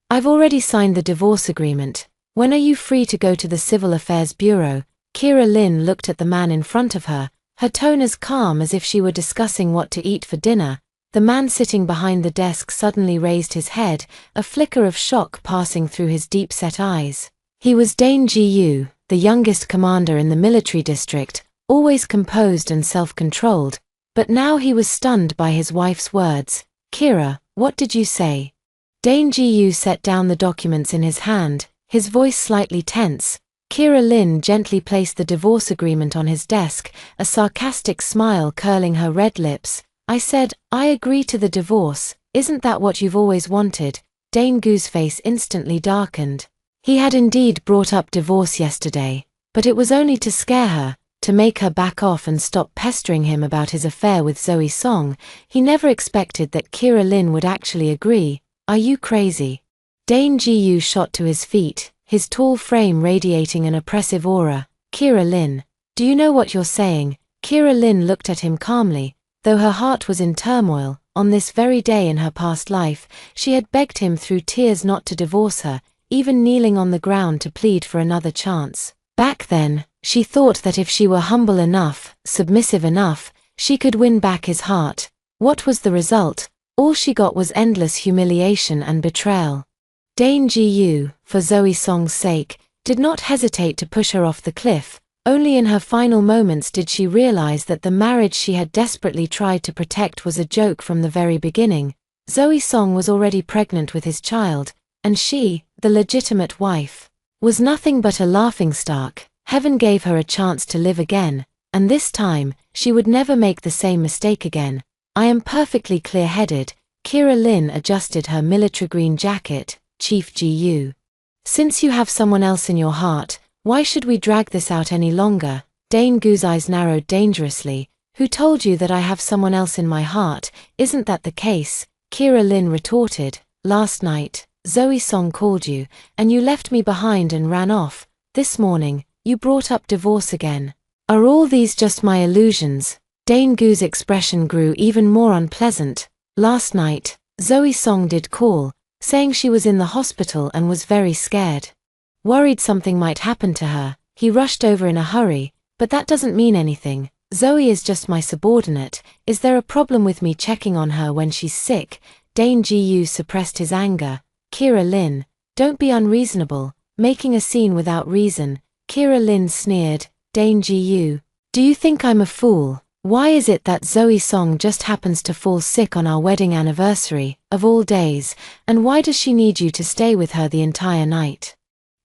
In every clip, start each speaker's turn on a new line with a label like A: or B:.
A: I've already signed the divorce agreement. When are you free to go to the Civil Affairs Bureau? Kira Lynn looked at the man in front of her, her tone as calm as if she were discussing what to eat for dinner. The man sitting behind the desk suddenly raised his head, a flicker of shock passing through his deep-set eyes. He was Dane Ji-yu, the youngest commander in the military district, always composed and self-controlled, but now he was stunned by his wife's words. "Kira, what did you say?" Dane Ji-yu set down the documents in his hand, his voice slightly tense. Kira Lynn gently placed the divorce agreement on his desk, a sarcastic smile curling her red lips. "I said, I agree to the divorce. Isn't that what you've always wanted?" Dane Gu's face instantly darkened. He had indeed brought up divorce yesterday, but it was only to scare her, to make her back off and stop pestering him about his affair with Zoe Song. He never expected that Kira Lynn would actually agree. "Are you crazy?" Dane Ji-yu shot to his feet, his tall frame radiating an oppressive aura. "Kira Lynn, do you know what you're saying?" Kira Lynn looked at him calmly. Though her heart was in turmoil, on this very day in her past life, she had begged him through tears not to divorce her, even kneeling on the ground to plead for another chance. Back then, she thought that if she were humble enough, submissive enough, she could win back his heart. What was the result? All she got was endless humiliation and betrayal. Dane Ji-yu, for Zoe Song's sake, did not hesitate to push her off the cliff. Only in her final moments did she realize that the marriage she had desperately tried to protect was a joke from the very beginning. Zoe Song was already pregnant with his child, and she, the legitimate wife, was nothing but a laughingstock. Heaven gave her a chance to live again, and this time, she would never make the same mistake again. "I am perfectly clear-headed." Kira Lynn adjusted her military green jacket. "Chief Ji-yu, since you have someone else in your heart, why should we drag this out any longer?" Dane Gu's eyes narrowed dangerously. "Who told you that I have someone else in my heart? Isn't that the case?" Kira Lynn retorted. "Last night, Zoe Song called you, and you left me behind and ran off. This morning, you brought up divorce again. Are all these just my illusions?" Dane Gu's expression grew even more unpleasant. "Last night, Zoe Song did call, saying she was in the hospital and was very scared. Worried something might happen to her. He rushed over in a hurry, but that doesn't mean anything. Zoe is just my subordinate. Is there a problem with me checking on her when she's sick?" Dane Ji-yu suppressed his anger. "Kira Lynn, don't be unreasonable, making a scene without reason." Kira Lynn sneered. "Dane Ji-yu, do you think I'm a fool? Why is it that Zoe Song just happens to fall sick on our wedding anniversary, of all days, and why does she need you to stay with her the entire night?"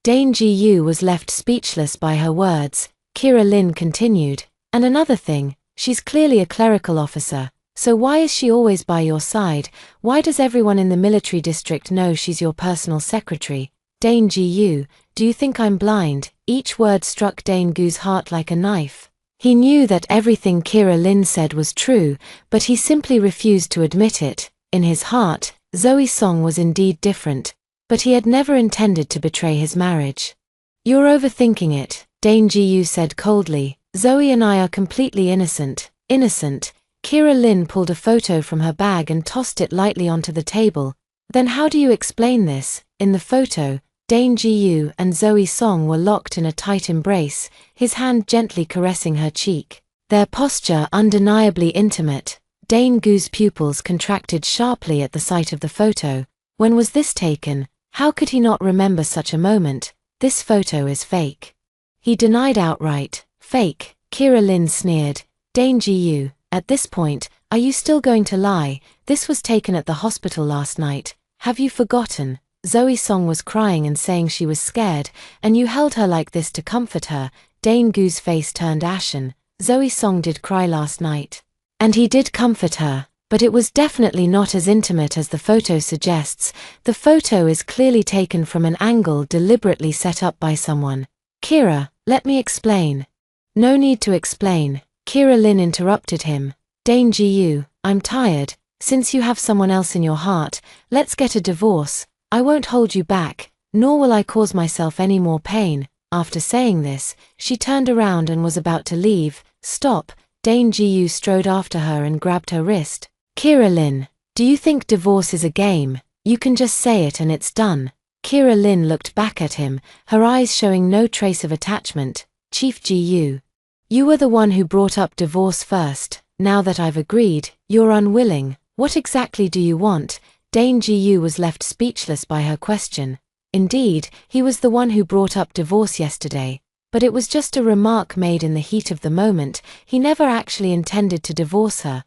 A: Dane Ji-yu was left speechless by her words. Kira Lynn continued, "And another thing, she's clearly a clerical officer, so why is she always by your side? Why does everyone in the military district know she's your personal secretary?" "Dane Ji-yu, do you think I'm blind?" Each word struck Dane Gu's heart like a knife. He knew that everything Kira Lynn said was true, but he simply refused to admit it. In his heart, Zoe Song was indeed different, but he had never intended to betray his marriage. "You're overthinking it," Dane Ji-yu said coldly. "Zoe and I are completely innocent." "Innocent?" Kira Lynn pulled a photo from her bag and tossed it lightly onto the table. "Then how do you explain this?" In the photo, Dane Ji-yu and Zoe Song were locked in a tight embrace, his hand gently caressing her cheek. Their posture undeniably intimate. Dane Gu's pupils contracted sharply at the sight of the photo. When was this taken? How could he not remember such a moment? "This photo is fake." He denied outright. "Fake?" Kira Lynn sneered. "Dane Ji-yu, at this point, are you still going to lie? This was taken at the hospital last night. Have you forgotten? Zoe Song was crying and saying she was scared, and you held her like this to comfort her." Dane Gu's face turned ashen. "Zoe Song did cry last night. And he did comfort her, but it was definitely not as intimate as the photo suggests. The photo is clearly taken from an angle deliberately set up by someone." "Kira, let me explain." "No need to explain." Kira Lynn interrupted him. "Dane Ji-yu, I'm tired. Since you have someone else in your heart, let's get a divorce. I won't hold you back, nor will I cause myself any more pain." After saying this, she turned around and was about to leave. "Stop." Dane Ji-yu strode after her and grabbed her wrist. "Kira Lynn, do you think divorce is a game?" You can just say it and it's done. Kira Lin looked back at him, her eyes showing no trace of attachment. Chief Ji-yu. You were the one who brought up divorce first. Now that I've agreed, you're unwilling. What exactly do you want? Dane Ji-yu was left speechless by her question. Indeed, he was the one who brought up divorce yesterday. But it was just a remark made in the heat of the moment. He never actually intended to divorce her.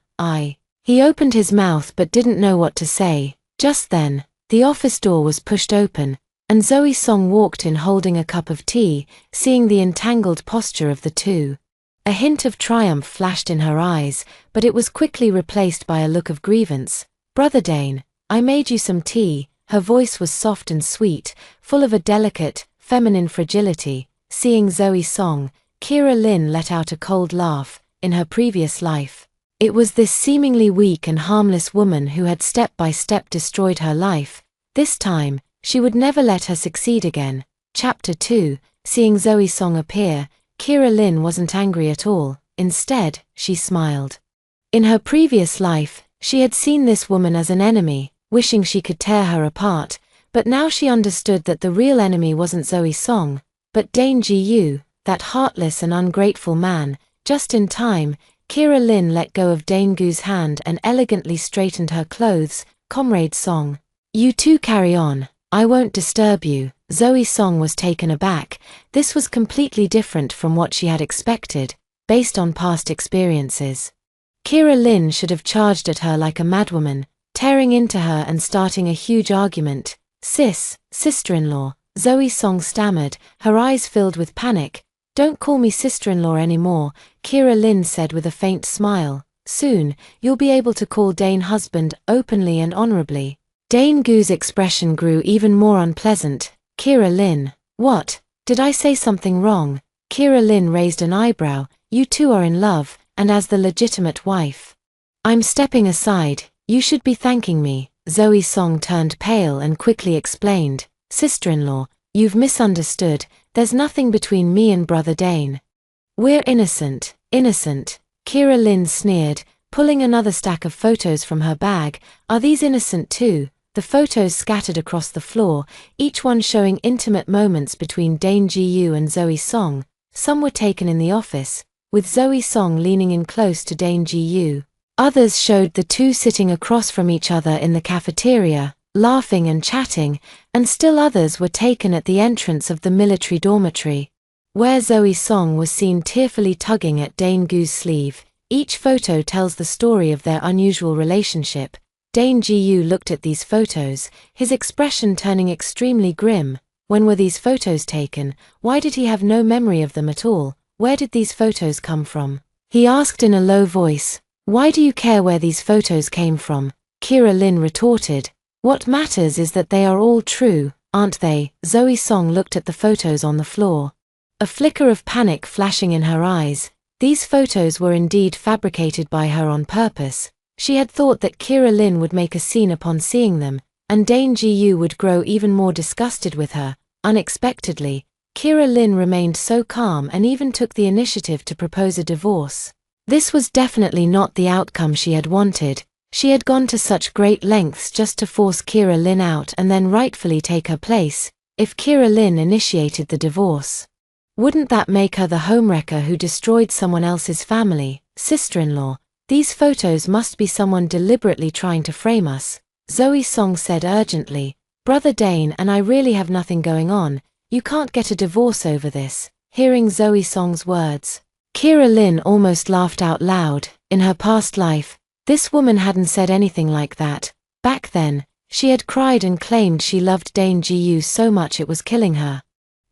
A: He opened his mouth but didn't know what to say. Just then, the office door was pushed open, and Zoe Song walked in holding a cup of tea, seeing the entangled posture of the two. A hint of triumph flashed in her eyes, but it was quickly replaced by a look of grievance. Brother Dane, I made you some tea. Her voice was soft and sweet, full of a delicate, feminine fragility. Seeing Zoe Song, Kira Lin let out a cold laugh. In her previous life, it was this seemingly weak and harmless woman who had step by step destroyed her life. This time, she would never let her succeed again. Chapter 2. Seeing Zoe Song appear, Kira Lin wasn't angry at all. Instead, she smiled. In her previous life, she had seen this woman as an enemy, wishing she could tear her apart, but now she understood that the real enemy wasn't Zoe Song, but Dane Ji-yu, that heartless and ungrateful man. Just in time, Kira Lin let go of Dane Gu's hand and elegantly straightened her clothes. Comrade Song. You two carry on, I won't disturb you. Zoe Song was taken aback. This was completely different from what she had expected, based on past experiences. Kira Lin should have charged at her like a madwoman, tearing into her and starting a huge argument. Sister-in-law, Zoe Song stammered, her eyes filled with panic. Don't call me sister-in-law anymore, Kira Lin said with a faint smile. Soon, you'll be able to call Dane husband openly and honorably. Dane Gu's expression grew even more unpleasant. Kira Lin, what? Did I say something wrong? Kira Lin raised an eyebrow. You two are in love, and as the legitimate wife. I'm stepping aside, you should be thanking me. Zoe Song turned pale and quickly explained. Sister-in-law, you've misunderstood. There's nothing between me and Brother Dane. We're innocent. Kira Lin sneered, pulling another stack of photos from her bag. Are these innocent too? The photos scattered across the floor, each one showing intimate moments between Dane Ji-yu and Zoe Song. Some were taken in the office, with Zoe Song leaning in close to Dane Ji-yu. Others showed the two sitting across from each other in the cafeteria, laughing and chatting, and still others were taken at the entrance of the military dormitory, where Zoe Song was seen tearfully tugging at Dane Gu's sleeve. Each photo tells the story of their unusual relationship. Dane Ji-yu looked at these photos, his expression turning extremely grim. When were these photos taken? Why did he have no memory of them at all? Where did these photos come from? He asked in a low voice. Why do you care where these photos came from? Kira Lin retorted. What matters is that they are all true, aren't they? Zoe Song looked at the photos on the floor. A flicker of panic flashing in her eyes. These photos were indeed fabricated by her on purpose. She had thought that Kira Lin would make a scene upon seeing them, and Dane Ji-yu would grow even more disgusted with her. Unexpectedly, Kira Lin remained so calm and even took the initiative to propose a divorce. This was definitely not the outcome she had wanted. She had gone to such great lengths just to force Kira Lin out and then rightfully take her place. If Kira Lin initiated the divorce, wouldn't that make her the homewrecker who destroyed someone else's family? Sister-in-law, these photos must be someone deliberately trying to frame us, Zoe Song said urgently. Brother Dane and I really have nothing going on. You can't get a divorce over this. Hearing Zoe Song's words, Kira Lin almost laughed out loud. In her past life, this woman hadn't said anything like that. Back then, she had cried and claimed she loved Dane Ji-yu so much it was killing her,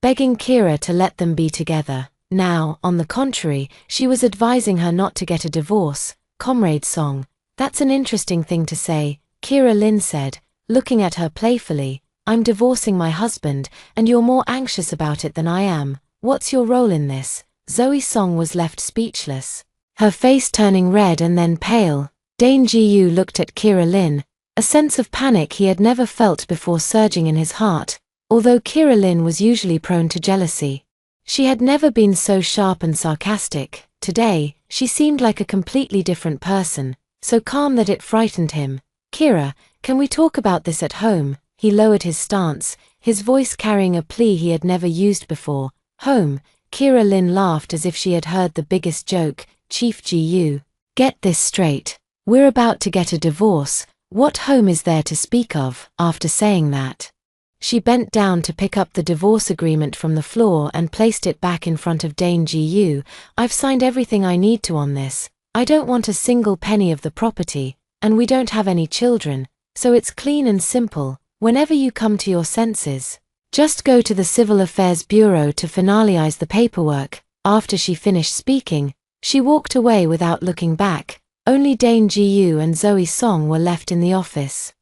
A: begging Kira to let them be together. Now, on the contrary, she was advising her not to get a divorce. Comrade Song, that's an interesting thing to say, Kira Lin said, looking at her playfully. I'm divorcing my husband, and you're more anxious about it than I am. What's your role in this? Zoe Song was left speechless, her face turning red and then pale. Dane Ji-yu looked at Kira Lin, a sense of panic he had never felt before surging in his heart. Although Kira Lin was usually prone to jealousy, she had never been so sharp and sarcastic. Today, she seemed like a completely different person, so calm that it frightened him. Kira, Can we talk about this at home? He lowered his stance, his voice carrying a plea he had never used before. Home? Kira Lin laughed as if she had heard the biggest joke. Chief Gu. Get this straight. We're about to get a divorce. What home is there to speak of? After saying that, she bent down to pick up the divorce agreement from the floor and placed it back in front of Dane Gu. I've signed everything I need to on this. I don't want a single penny of the property, and we don't have any children, so it's clean and simple. Whenever you come to your senses, just go to the Civil Affairs Bureau to finalize the paperwork. After she finished speaking, she walked away without looking back. Only Dane Gu and Zoe Song were left in the office.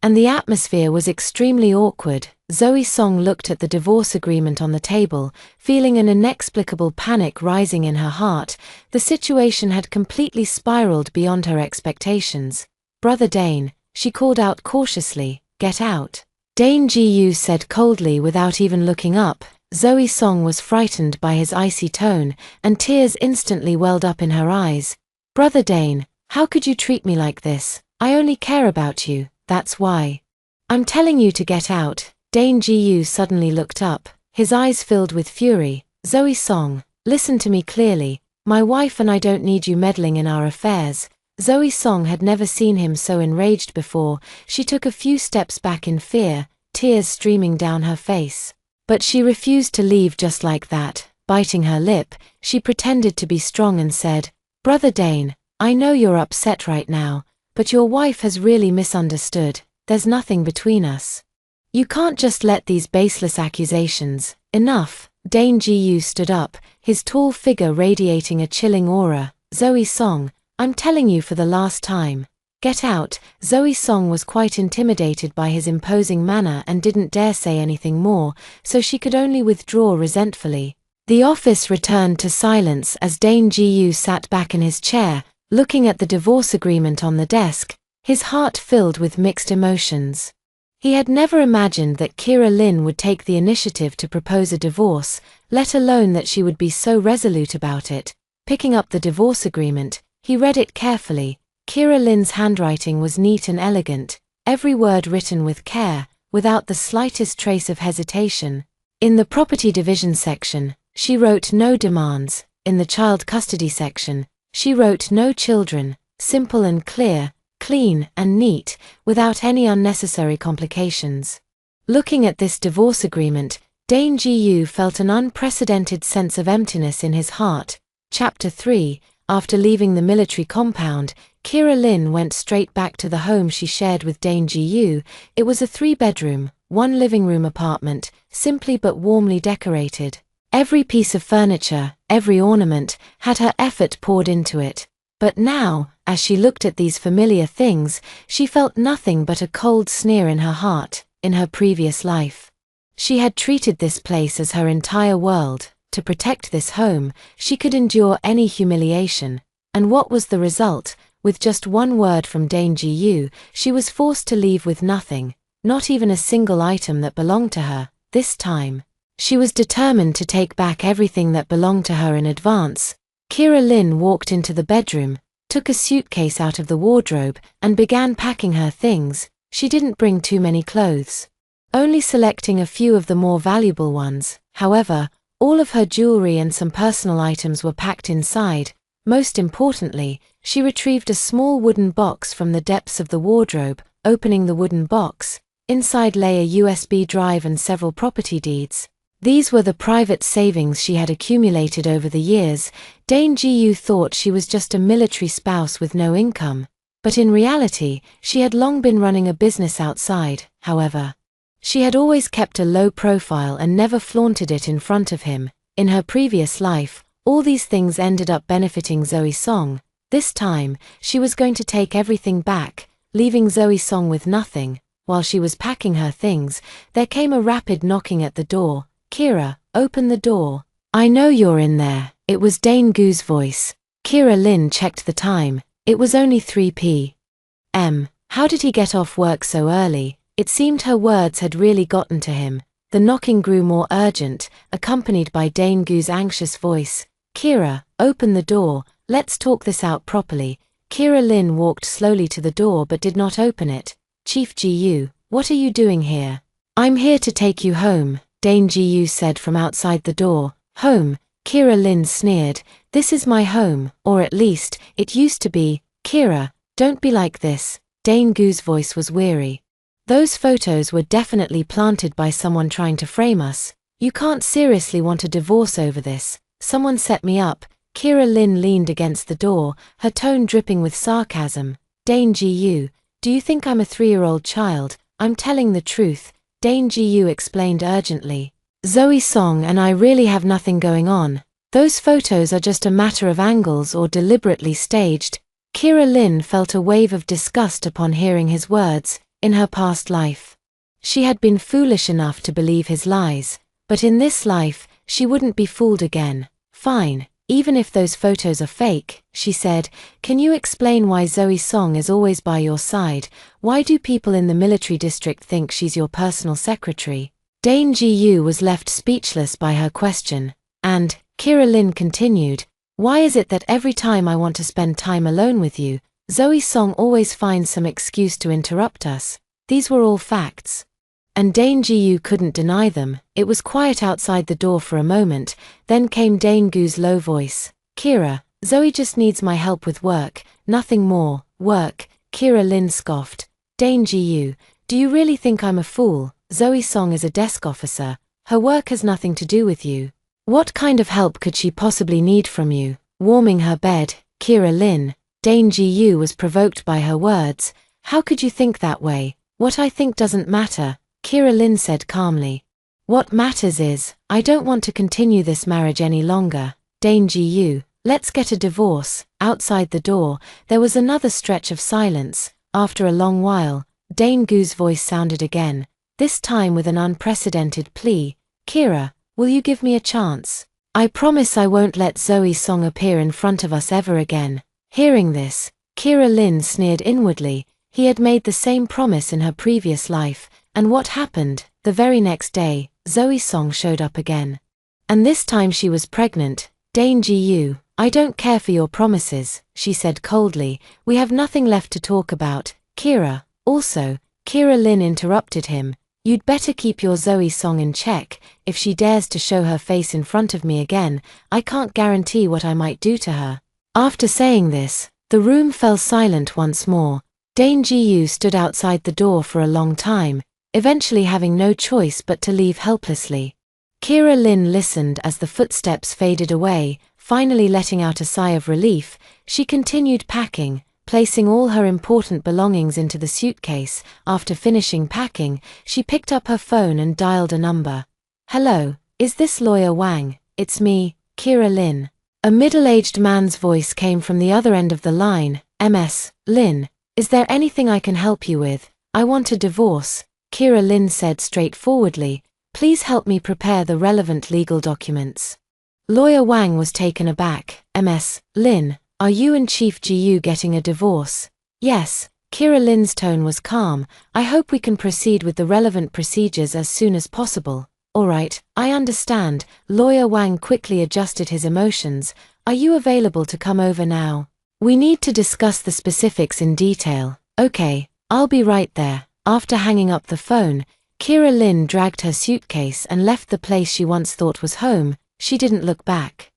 A: And the atmosphere was extremely awkward. Zoe Song looked at the divorce agreement on the table, feeling an inexplicable panic rising in her heart. The situation had completely spiraled beyond her expectations. Brother Dane, she called out cautiously, get out. Dane Gu said coldly without even looking up. Zoe Song was frightened by his icy tone, and tears instantly welled up in her eyes. Brother Dane, how could you treat me like this? I only care about you, that's why. I'm telling you to get out. Dane Gu suddenly looked up, his eyes filled with fury. Zoe Song, listen to me clearly. My wife and I don't need you meddling in our affairs. Zoe Song had never seen him so enraged before. She took a few steps back in fear, tears streaming down her face. But she refused to leave just like that. Biting her lip, she pretended to be strong and said, Brother Dane, I know you're upset right now, but your wife has really misunderstood. There's nothing between us. You can't just let these baseless accusations. Enough. Dane Gu stood up, his tall figure radiating a chilling aura. Zoe Song, I'm telling you for the last time. Get out. Zoe Song was quite intimidated by his imposing manner and didn't dare say anything more, so she could only withdraw resentfully. The office returned to silence as Dane Gu sat back in his chair, looking at the divorce agreement on the desk, his heart filled with mixed emotions. He had never imagined that Kira Lin would take the initiative to propose a divorce, let alone that she would be so resolute about it. Picking up the divorce agreement, he read it carefully. Kira Lin's handwriting was neat and elegant, every word written with care, without the slightest trace of hesitation. In the property division section, she wrote no demands. In the child custody section, she wrote no children, simple and clear, clean and neat, without any unnecessary complications. Looking at this divorce agreement, Dane Gu felt an unprecedented sense of emptiness in his heart. Chapter 3. After leaving the military compound, Kira Lin went straight back to the home she shared with Dane Gu. It was a 3-bedroom, 1 living room apartment, simply but warmly decorated. Every piece of furniture, every ornament, had her effort poured into it. But now, as she looked at these familiar things, she felt nothing but a cold sneer in her heart. In her previous life, she had treated this place as her entire world. To protect this home, she could endure any humiliation. And what was the result? With just one word from Dane Gu, she was forced to leave with nothing, not even a single item that belonged to her. This time, she was determined to take back everything that belonged to her in advance. Kira Lin walked into the bedroom, took a suitcase out of the wardrobe, and began packing her things. She didn't bring too many clothes, only selecting a few of the more valuable ones. However, all of her jewelry and some personal items were packed inside. Most importantly, she retrieved a small wooden box from the depths of the wardrobe. Opening the wooden box, inside lay a USB drive and several property deeds. These were the private savings she had accumulated over the years. Dane Gu thought she was just a military spouse with no income, but in reality, she had long been running a business outside. However, she had always kept a low profile and never flaunted it in front of him. In her previous life, all these things ended up benefiting Zoe Song. This time, she was going to take everything back, leaving Zoe Song with nothing. While she was packing her things, there came a rapid knocking at the door. Kira, open the door. I know you're in there. It was Dane Gu's voice. Kira Lin checked the time. It was only 3 p.m. How did he get off work so early? It seemed her words had really gotten to him. The knocking grew more urgent, accompanied by Dane Gu's anxious voice. Kira, open the door. Let's talk this out properly. Kira Lin walked slowly to the door but did not open it. Chief Ji-yu, what are you doing here? I'm here to take you home, Dane Ji-yu said from outside the door. Home? Kira Lin sneered. This is my home, or at least, it used to be. Kira, don't be like this. Dane Gu's voice was weary. Those photos were definitely planted by someone trying to frame us. You can't seriously want a divorce over this. Someone set me up. Kira Lin leaned against the door, her tone dripping with sarcasm. Dane Ji-yu, do you think I'm a 3-year-old child? I'm telling the truth, Dane Ji-yu explained urgently. Zoe Song and I really have nothing going on. Those photos are just a matter of angles or deliberately staged. Kira Lin felt a wave of disgust upon hearing his words. In her past life, she had been foolish enough to believe his lies, but in this life, she wouldn't be fooled again. Fine, even if those photos are fake, she said. Can you explain why Zoe Song is always by your side? Why do people in the military district think she's your personal secretary? Dane Ji-yu was left speechless by her question, and Kira Lin continued, why is it that every time I want to spend time alone with you, Zoe Song always finds some excuse to interrupt us? These were all facts. And Dane Ji-yu couldn't deny them. It was quiet outside the door for a moment, then came Dane Gu's low voice. Kira, Zoe just needs my help with work, nothing more. Work? Kira Lin scoffed. Dane Ji-yu, do you really think I'm a fool? Zoe Song is a desk officer. Her work has nothing to do with you. What kind of help could she possibly need from you? Warming her bed, Kira Lin. Dane Ji-yu was provoked by her words. How could you think that way? What I think doesn't matter, Kira Lin said calmly. What matters is, I don't want to continue this marriage any longer. Dane Ji-yu, let's get a divorce. Outside the door, there was another stretch of silence. After a long while, Dane Gu's voice sounded again, this time with an unprecedented plea. Kira, will you give me a chance? I promise I won't let Zoe Song appear in front of us ever again. Hearing this, Kira Lin sneered inwardly. He had made the same promise in her previous life, and what happened? The very next day, Zoe Song showed up again. And this time she was pregnant. Dane Ji-yu, I don't care for your promises, she said coldly. We have nothing left to talk about. Kira, also, Kira Lin interrupted him. You'd better keep your Zoe Song in check. If she dares to show her face in front of me again, I can't guarantee what I might do to her. After saying this, the room fell silent once more. Dane Ji-yu stood outside the door for a long time, eventually having no choice but to leave helplessly. Kira Lin listened as the footsteps faded away, finally letting out a sigh of relief. She continued packing, placing all her important belongings into the suitcase. After finishing packing, she picked up her phone and dialed a number. Hello, is this Lawyer Wang? It's me, Kira Lin. A middle-aged man's voice came from the other end of the line. Ms. Lin, is there anything I can help you with? I want a divorce, Kira Lin said straightforwardly. Please help me prepare the relevant legal documents. Lawyer Wang was taken aback. Ms. Lin, are you and Chief Ji-yu getting a divorce? Yes, Kira Lin's tone was calm. I hope we can proceed with the relevant procedures as soon as possible. All right, I understand. Lawyer Wang quickly adjusted his emotions. Are you available to come over now? We need to discuss the specifics in detail. Okay, I'll be right there. After hanging up the phone, Kira Lin dragged her suitcase and left the place she once thought was home. She didn't look back.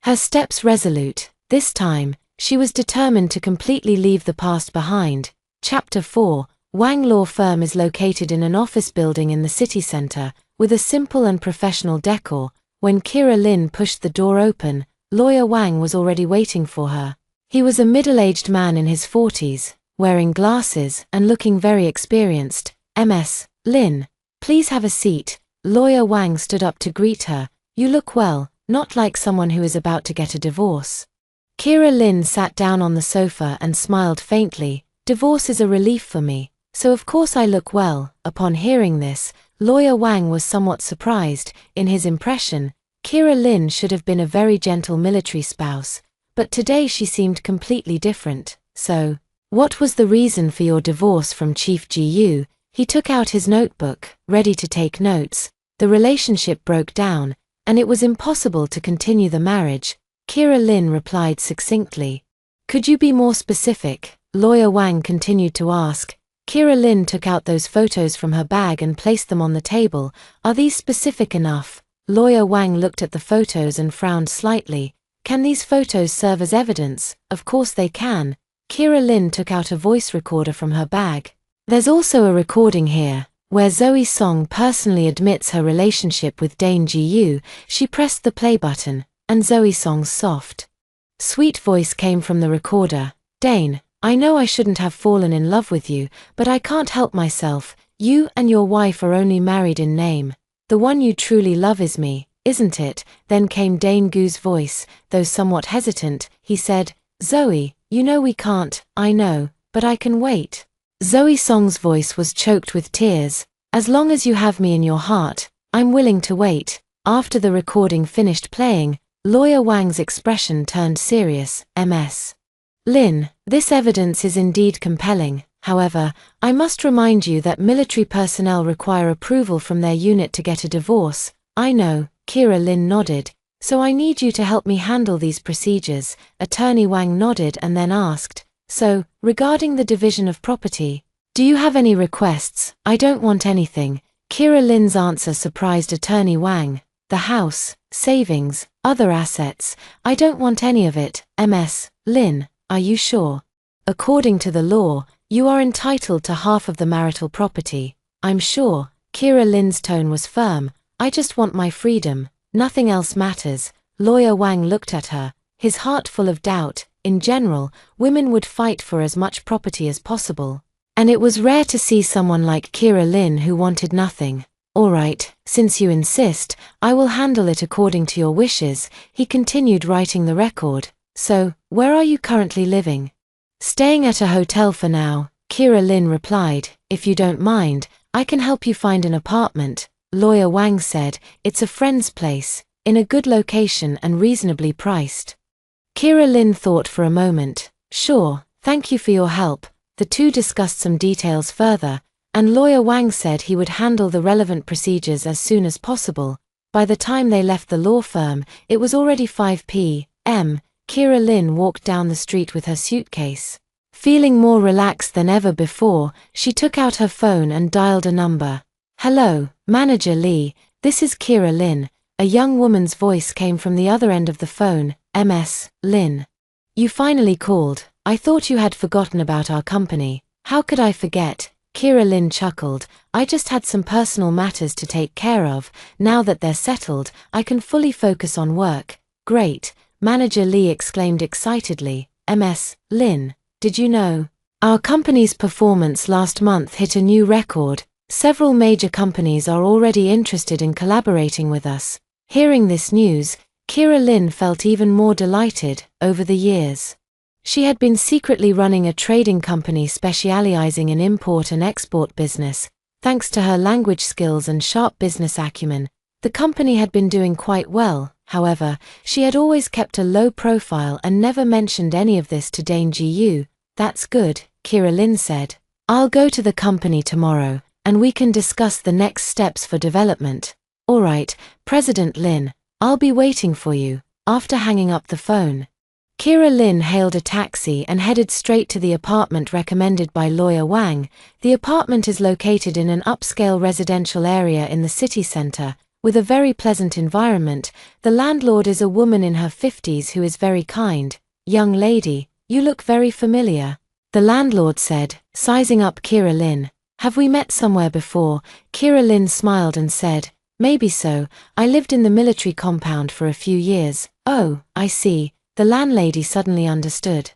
A: Her steps resolute. This time, she was determined to completely leave the past behind. Chapter 4. Wang Law Firm is located in an office building in the city center, with a simple and professional decor. When Kira Lin pushed the door open, Lawyer Wang was already waiting for her. He was a middle-aged man in his 40s, wearing glasses and looking very experienced. Ms. Lin, please have a seat. Lawyer Wang stood up to greet her. You look well, not like someone who is about to get a divorce. Kira Lin sat down on the sofa and smiled faintly. Divorce is a relief for me, so of course I look well. Upon hearing this, Lawyer Wang was somewhat surprised. In his impression, Kira Lin should have been a very gentle military spouse, but today she seemed completely different. So, what was the reason for your divorce from Chief Ji-yu? He took out his notebook, ready to take notes. The relationship broke down, and it was impossible to continue the marriage. Kira Lin replied succinctly. Could you be more specific? Lawyer Wang continued to ask. Kira Lin took out those photos from her bag and placed them on the table. Are these specific enough? Lawyer Wang looked at the photos and frowned slightly. Can these photos serve as evidence? Of course they can. Kira Lin took out a voice recorder from her bag. There's also a recording here, where Zoe Song personally admits her relationship with Dane Ji-yu. She pressed the play button, and Zoe Song's soft, sweet voice came from the recorder. Dane, I know I shouldn't have fallen in love with you, but I can't help myself. You and your wife are only married in name. The one you truly love is me, isn't it? Then came Dane Gu's voice, though somewhat hesitant. He said, Zoe, you know we can't. I know, but I can wait. Zoe Song's voice was choked with tears. As long as you have me in your heart, I'm willing to wait. After the recording finished playing, Lawyer Wang's expression turned serious. Ms. Lin, this evidence is indeed compelling. However, I must remind you that military personnel require approval from their unit to get a divorce. I know, Kira Lin nodded. So I need you to help me handle these procedures. Attorney Wang nodded and then asked, so, regarding the division of property, do you have any requests? I don't want anything. Kira Lin's answer surprised Attorney Wang. The house, savings, other assets. I don't want any of it. Ms. Lin, are you sure? According to the law, you are entitled to half of the marital property. I'm sure. Kira Lin's tone was firm. I just want my freedom. Nothing else matters. Lawyer Wang looked at her, his heart full of doubt. In general, women would fight for as much property as possible. And it was rare to see someone like Kira Lin who wanted nothing. All right, since you insist, I will handle it according to your wishes. He continued writing the record. So, where are you currently living? Staying at a hotel for now, Kira Lin replied. If you don't mind, I can help you find an apartment. Lawyer Wang said, it's a friend's place, in a good location and reasonably priced. Kira Lin thought for a moment. Sure, thank you for your help. The two discussed some details further, and Lawyer Wang said he would handle the relevant procedures as soon as possible. By the time they left the law firm, it was already 5 p.m. Kira Lin walked down the street with her suitcase. Feeling more relaxed than ever before, she took out her phone and dialed a number. Hello, Manager Lee, this is Kira Lin. A young woman's voice came from the other end of the phone. Ms. Lin. You finally called. I thought you had forgotten about our company. How could I forget? Kira Lin chuckled. I just had some personal matters to take care of. Now that they're settled, I can fully focus on work. Great, Manager Lee exclaimed excitedly. Ms. Lin, did you know? Our company's performance last month hit a new record. Several major companies are already interested in collaborating with us. Hearing this news, Kira Lin felt even more delighted. Over the years, she had been secretly running a trading company specializing in import and export business. Thanks to her language skills and sharp business acumen, the company had been doing quite well. However, she had always kept a low profile and never mentioned any of this to Dane Ji-yu. That's good, Kira Lin said. I'll go to the company tomorrow, and we can discuss the next steps for development. All right, President Lin, I'll be waiting for you. After hanging up the phone, Kira Lin hailed a taxi and headed straight to the apartment recommended by Lawyer Wang. The apartment is located in an upscale residential area in the city center, with a very pleasant environment. The landlord is a woman in her 50s who is very kind. Young lady, you look very familiar, the landlord said, sizing up Kira Lin. Have we met somewhere before? Kira Lin smiled and said, maybe so. I lived in the military compound for a few years. Oh, I see. The landlady suddenly understood.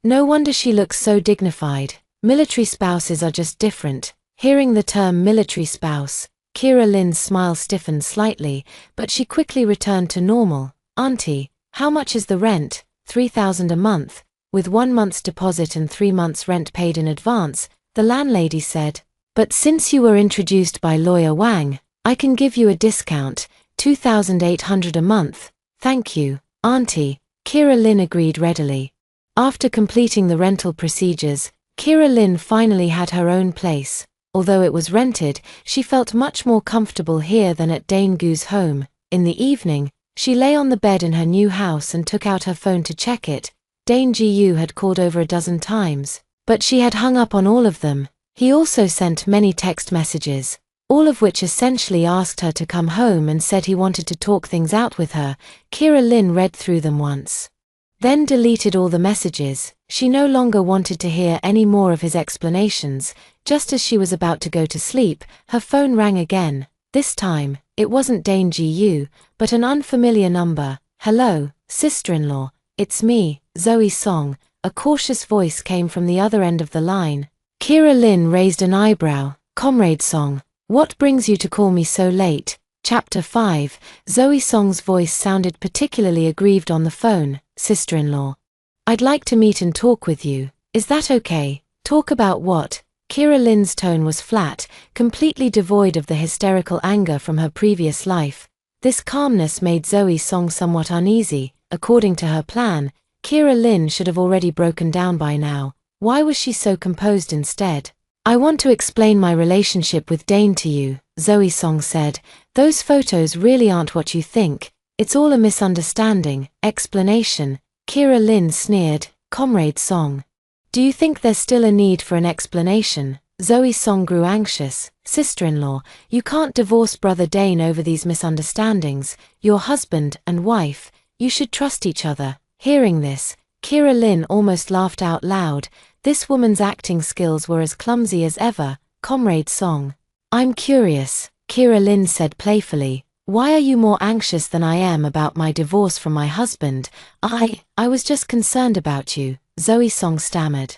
A: No wonder she looks so dignified. Military spouses are just different. Hearing the term military spouse, Kira Lin's smile stiffened slightly, but she quickly returned to normal. Auntie, how much is the rent? 3,000 a month, with 1 month's deposit and 3 months' rent paid in advance, the landlady said. But since you were introduced by Lawyer Wang, I can give you a discount, 2,800 a month. Thank you, Auntie. Kira Lin agreed readily. After completing the rental procedures, Kira Lin finally had her own place. Although it was rented, she felt much more comfortable here than at Dane Gu's home. In the evening, she lay on the bed in her new house and took out her phone to check it. Dane Ji-yu had called over a dozen times, but she had hung up on all of them. He also sent many text messages, all of which essentially asked her to come home and said he wanted to talk things out with her. Kira Lynn read through them once, then deleted all the messages. She no longer wanted to hear any more of his explanations. Just as she was about to go to sleep, her phone rang again. This time, it wasn't Dane Gu, but an unfamiliar number. "Hello, sister-in-law, it's me, Zoe Song." A cautious voice came from the other end of the line. Kira Lynn raised an eyebrow. "Comrade Song, what brings you to call me so late?" Chapter 5. Zoe Song's voice sounded particularly aggrieved on the phone. "Sister-in-law, I'd like to meet and talk with you. Is that okay?" "Talk about what?" Kira Lynn's tone was flat, completely devoid of the hysterical anger from her previous life. This calmness made Zoe Song somewhat uneasy. According to her plan, Kira Lynn should have already broken down by now. Why was she so composed instead? "I want to explain my relationship with Dane to you," Zoe Song said. "Those photos really aren't what you think. It's all a misunderstanding." Explanation. Kira Lynn sneered. "Comrade Song, do you think there's still a need for an explanation?" Zoe Song grew anxious. "Sister-in-law, you can't divorce Brother Dane over these misunderstandings. You're husband and wife. You should trust each other." Hearing this, Kira Lynn almost laughed out loud. This woman's acting skills were as clumsy as ever. "Comrade Song, I'm curious," Kira Lynn said playfully. "Why are you more anxious than I am about my divorce from my husband?" I was just concerned about you," Zoe Song stammered.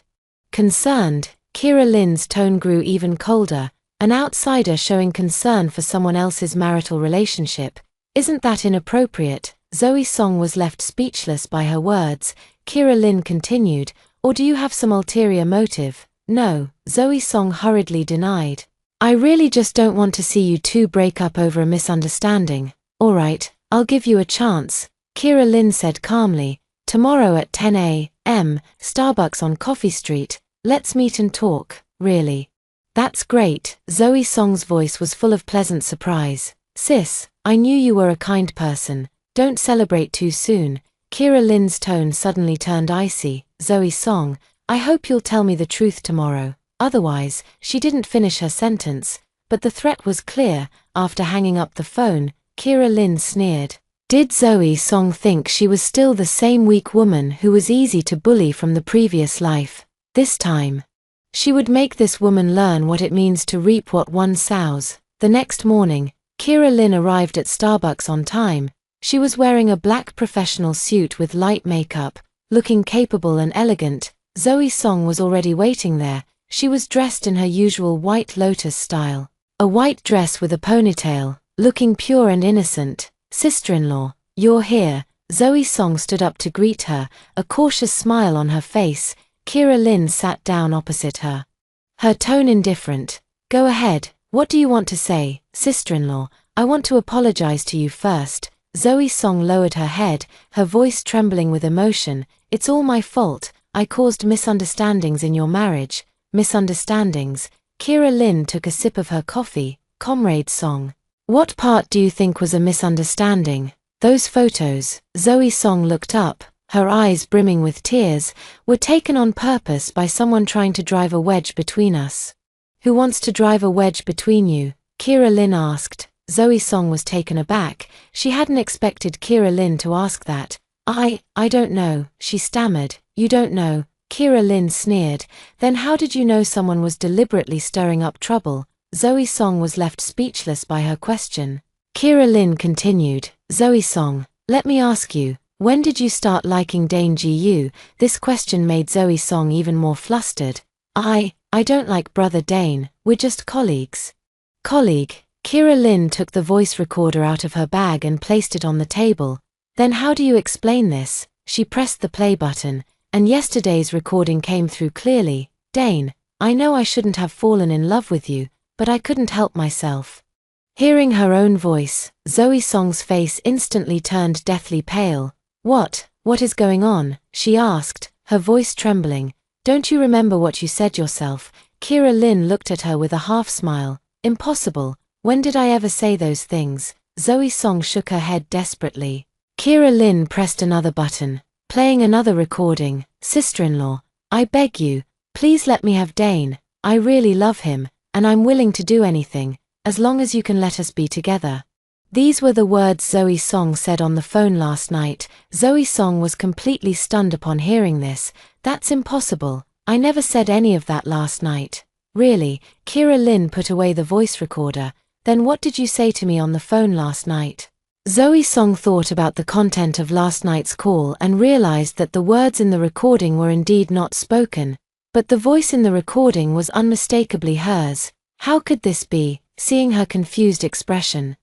A: "Concerned?" Kira Lynn's tone grew even colder. "An outsider showing concern for someone else's marital relationship. Isn't that inappropriate?" Zoe Song was left speechless by her words. Kira Lynn continued, "Or do you have some ulterior motive?" "No," Zoe Song hurriedly denied. "I really just don't want to see you two break up over a misunderstanding." "All right, I'll give you a chance," Kira Lynn said calmly. "Tomorrow at 10 a.m., Starbucks on Coffee Street. Let's meet and talk." "Really? That's great." Zoe Song's voice was full of pleasant surprise. "Sis, I knew you were a kind person. Don't celebrate too soon." Kira Lynn's tone suddenly turned icy. "Zoe Song, I hope you'll tell me the truth tomorrow. Otherwise," she didn't finish her sentence, but the threat was clear. After hanging up the phone, Kira Lynn sneered. Did Zoe Song think she was still the same weak woman who was easy to bully from the previous life? This time, she would make this woman learn what it means to reap what one sows. The next morning, Kira Lynn arrived at Starbucks on time. She was wearing a black professional suit with light makeup, looking capable and elegant. Zoe Song was already waiting there. She was dressed in her usual White Lotus style, a white dress with a ponytail, looking pure and innocent. "Sister-in-law, you're here." Zoe Song stood up to greet her, a cautious smile on her face. Kira Lynn sat down opposite her, her tone indifferent. "Go ahead, what do you want to say?" "Sister-in-law, I want to apologize to you first." Zoe Song lowered her head, her voice trembling with emotion. "It's all my fault. I caused misunderstandings in your marriage." "Misunderstandings?" Kira Lynn took a sip of her coffee. "Comrade Song, what part do you think was a misunderstanding?" "Those photos," Zoe Song looked up, her eyes brimming with tears, "were taken on purpose by someone trying to drive a wedge between us." "Who wants to drive a wedge between you?" Kira Lynn asked. Zoe Song was taken aback. She hadn't expected Kira Lynn to ask that. I don't know," she stammered. "You don't know?" Kira Lynn sneered. "Then how did you know someone was deliberately stirring up trouble?" Zoe Song was left speechless by her question. Kira Lynn continued. "Zoe Song, let me ask you, when did you start liking Dane Gu?" This question made Zoe Song even more flustered. I don't like Brother Dane, we're just colleagues." "Colleague?" Kira Lynn took the voice recorder out of her bag and placed it on the table. "Then how do you explain this?" She pressed the play button, and yesterday's recording came through clearly. "Dane, I know I shouldn't have fallen in love with you, but I couldn't help myself." Hearing her own voice, Zoe Song's face instantly turned deathly pale. What is going on?" she asked, her voice trembling. "Don't you remember what you said yourself?" Kira Lynn looked at her with a half-smile. "Impossible. When did I ever say those things?" Zoe Song shook her head desperately. Kira Lynn pressed another button, playing another recording. "Sister-in-law, I beg you, please let me have Dane." I really love him, and I'm willing to do anything, as long as you can let us be together. These were the words Zoe Song said on the phone last night. Zoe Song was completely stunned upon hearing this. That's impossible. I never said any of that last night. Really? Kira Lin put away the voice recorder. Then what did you say to me on the phone last night? Zoe Song thought about the content of last night's call and realized that the words in the recording were indeed not spoken, but the voice in the recording was unmistakably hers. How could this be, seeing her confused expression?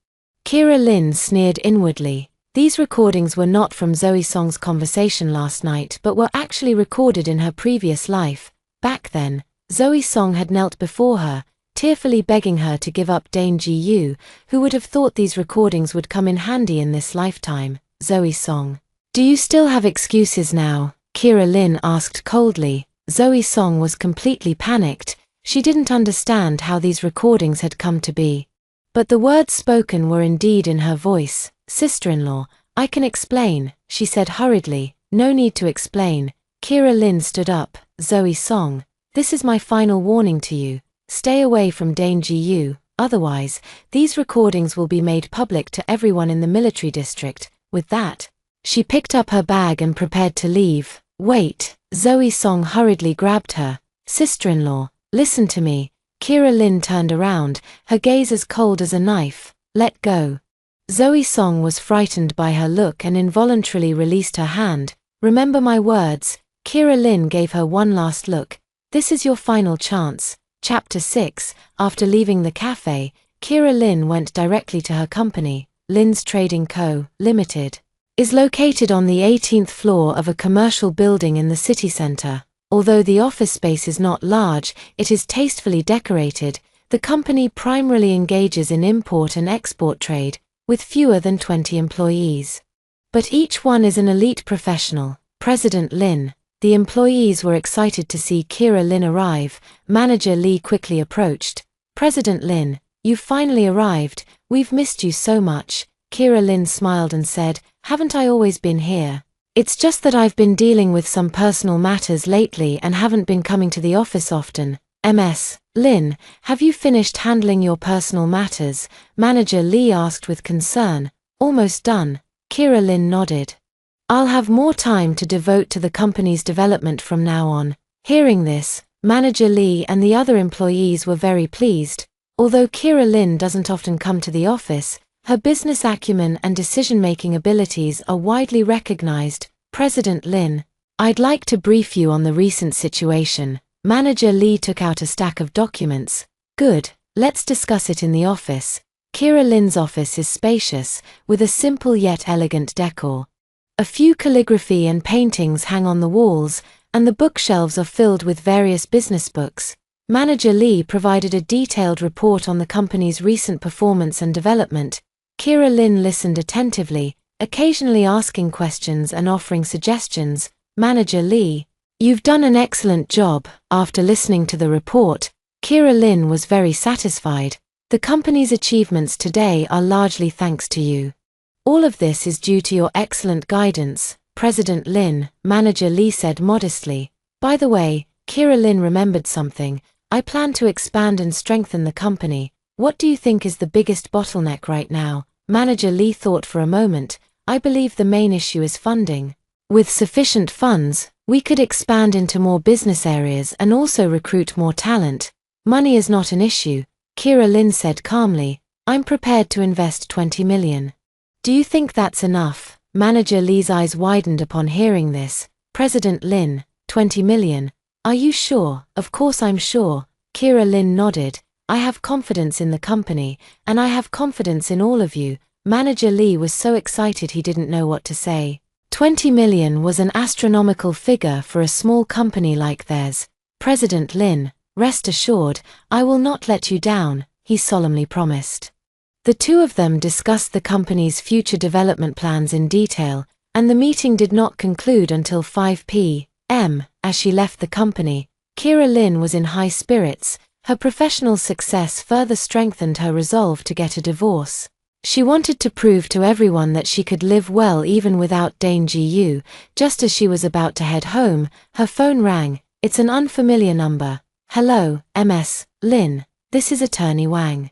A: Kira Lin sneered inwardly. These recordings were not from Zoe Song's conversation last night but were actually recorded in her previous life. Back then, Zoe Song had knelt before her, tearfully begging her to give up Dane Ji-yu. Who would have thought these recordings would come in handy in this lifetime? Zoe Song. Do you still have excuses now? Kira Lin asked coldly. Zoe Song was completely panicked. She didn't understand how these recordings had come to be. But the words spoken were indeed in her voice. Sister-in-law, I can explain, she said hurriedly. No need to explain. Kira Lin stood up. Zoe Song, this is my final warning to you. Stay away from Dane Ji-yu, otherwise, these recordings will be made public to everyone in the military district. With that, she picked up her bag and prepared to leave. Wait, Zoe Song hurriedly grabbed her. Sister-in-law, listen to me. Kira Lin turned around, her gaze as cold as a knife. Let go. Zoe Song was frightened by her look and involuntarily released her hand. Remember my words. Kira Lin gave her one last look. This is your final chance. Chapter 6. After leaving the cafe, Kira Lin went directly to her company. Lin's Trading Co., Limited, is located on the 18th floor of a commercial building in the city center. Although the office space is not large, it is tastefully decorated. The company primarily engages in import and export trade, with fewer than 20 employees. But each one is an elite professional. President Lin. The employees were excited to see Kira Lin arrive. Manager Lee quickly approached. President Lin, you've finally arrived. We've missed you so much. Kira Lin smiled and said, haven't I always been here? It's just that I've been dealing with some personal matters lately and haven't been coming to the office often. Ms. Lin, have you finished handling your personal matters? Manager Lee asked with concern. Almost done. Kira Lin nodded. I'll have more time to devote to the company's development from now on. Hearing this, Manager Lee and the other employees were very pleased. Although Kira Lin doesn't often come to the office, her business acumen and decision-making abilities are widely recognized. President Lin, I'd like to brief you on the recent situation. Manager Lee took out a stack of documents. Good, let's discuss it in the office. Kira Lin's office is spacious, with a simple yet elegant decor. A few calligraphy and paintings hang on the walls, and the bookshelves are filled with various business books. Manager Lee provided a detailed report on the company's recent performance and development. Kira Lin listened attentively, occasionally asking questions and offering suggestions. Manager Lee, you've done an excellent job. After listening to the report, Kira Lin was very satisfied. The company's achievements today are largely thanks to you. All of this is due to your excellent guidance, President Lin, Manager Lee said modestly. By the way, Kira Lin remembered something. I plan to expand and strengthen the company. What do you think is the biggest bottleneck right now? Manager Lee thought for a moment. I believe the main issue is funding. With sufficient funds, we could expand into more business areas and also recruit more talent. Money is not an issue, Kira Lin said calmly. I'm prepared to invest 20 million. Do you think that's enough? Manager Lee's eyes widened upon hearing this. President Lin, 20 million. Are you sure? Of course I'm sure. Kira Lin nodded. I have confidence in the company, and I have confidence in all of you. Manager Lee was so excited he didn't know what to say. 20 million was an astronomical figure for a small company like theirs. President Lin, rest assured, I will not let you down, he solemnly promised. The two of them discussed the company's future development plans in detail, and the meeting did not conclude until 5 p.m. As she left the company, Kira Lin was in high spirits. Her professional success further strengthened her resolve to get a divorce. She wanted to prove to everyone that she could live well even without Dane Ji-yu. Just as she was about to head home, her phone rang. It's an unfamiliar number. "Hello, MS, Lin, this is Attorney Wang."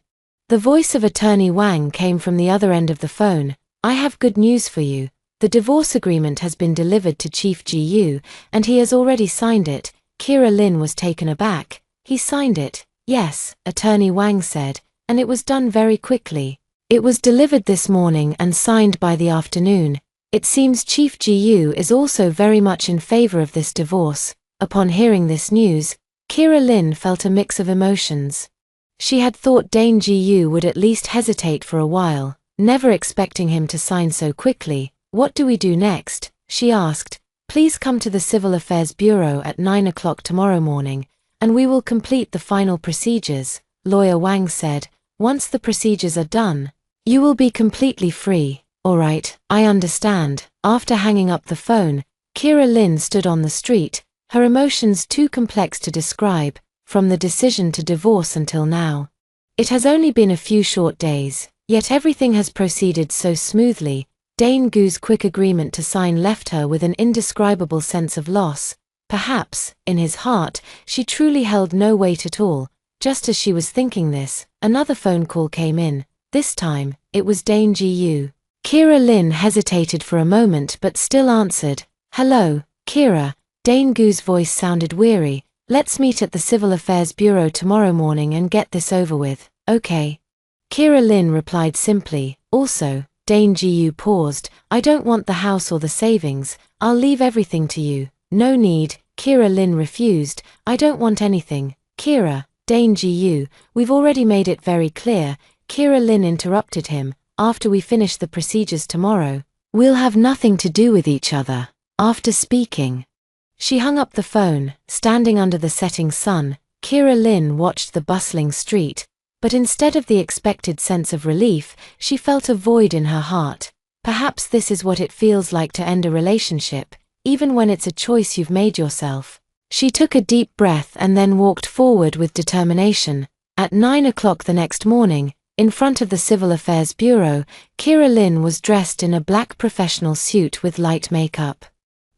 A: The voice of Attorney Wang came from the other end of the phone. "I have good news for you. The divorce agreement has been delivered to Chief Gu, and he has already signed it." Kira Lin was taken aback. "He signed it?" "Yes," Attorney Wang said, "and it was done very quickly. It was delivered this morning and signed by the afternoon. It seems Chief Gu is also very much in favor of this divorce." Upon hearing this news, Kira Lin felt a mix of emotions. She had thought Dane Gu would at least hesitate for a while, never expecting him to sign so quickly. "What do we do next?" she asked. "Please come to the Civil Affairs Bureau at 9 o'clock tomorrow morning, and we will complete the final procedures," Lawyer Wang said. "Once the procedures are done, you will be completely free." "All right, I understand." After hanging up the phone, Kira Lin stood on the street, her emotions too complex to describe, from the decision to divorce until now. It has only been a few short days, yet everything has proceeded so smoothly. Dane Gu's quick agreement to sign left her with an indescribable sense of loss. Perhaps, in his heart, she truly held no weight at all. Just as she was thinking this, another phone call came in. This time, it was Dane Gu. Kira Lin hesitated for a moment but still answered. "Hello, Kira." Dane Gu's voice sounded weary. "Let's meet at the Civil Affairs Bureau tomorrow morning and get this over with, okay?" Kira Lin replied simply. "Also," Dane Gu paused, "I don't want the house or the savings. I'll leave everything to you." "No need," Kira Lin refused. "I don't want anything." "Kira," Dane Gu, "we've already made it very clear." Kira Lin interrupted him. "After we finish the procedures tomorrow, we'll have nothing to do with each other." After speaking, she hung up the phone. Standing under the setting sun, Kira Lin watched the bustling street, but instead of the expected sense of relief, she felt a void in her heart. Perhaps this is what it feels like to end a relationship, even when it's a choice you've made yourself. She took a deep breath and then walked forward with determination. At 9 o'clock the next morning, in front of the Civil Affairs Bureau, Kira Lin was dressed in a black professional suit with light makeup.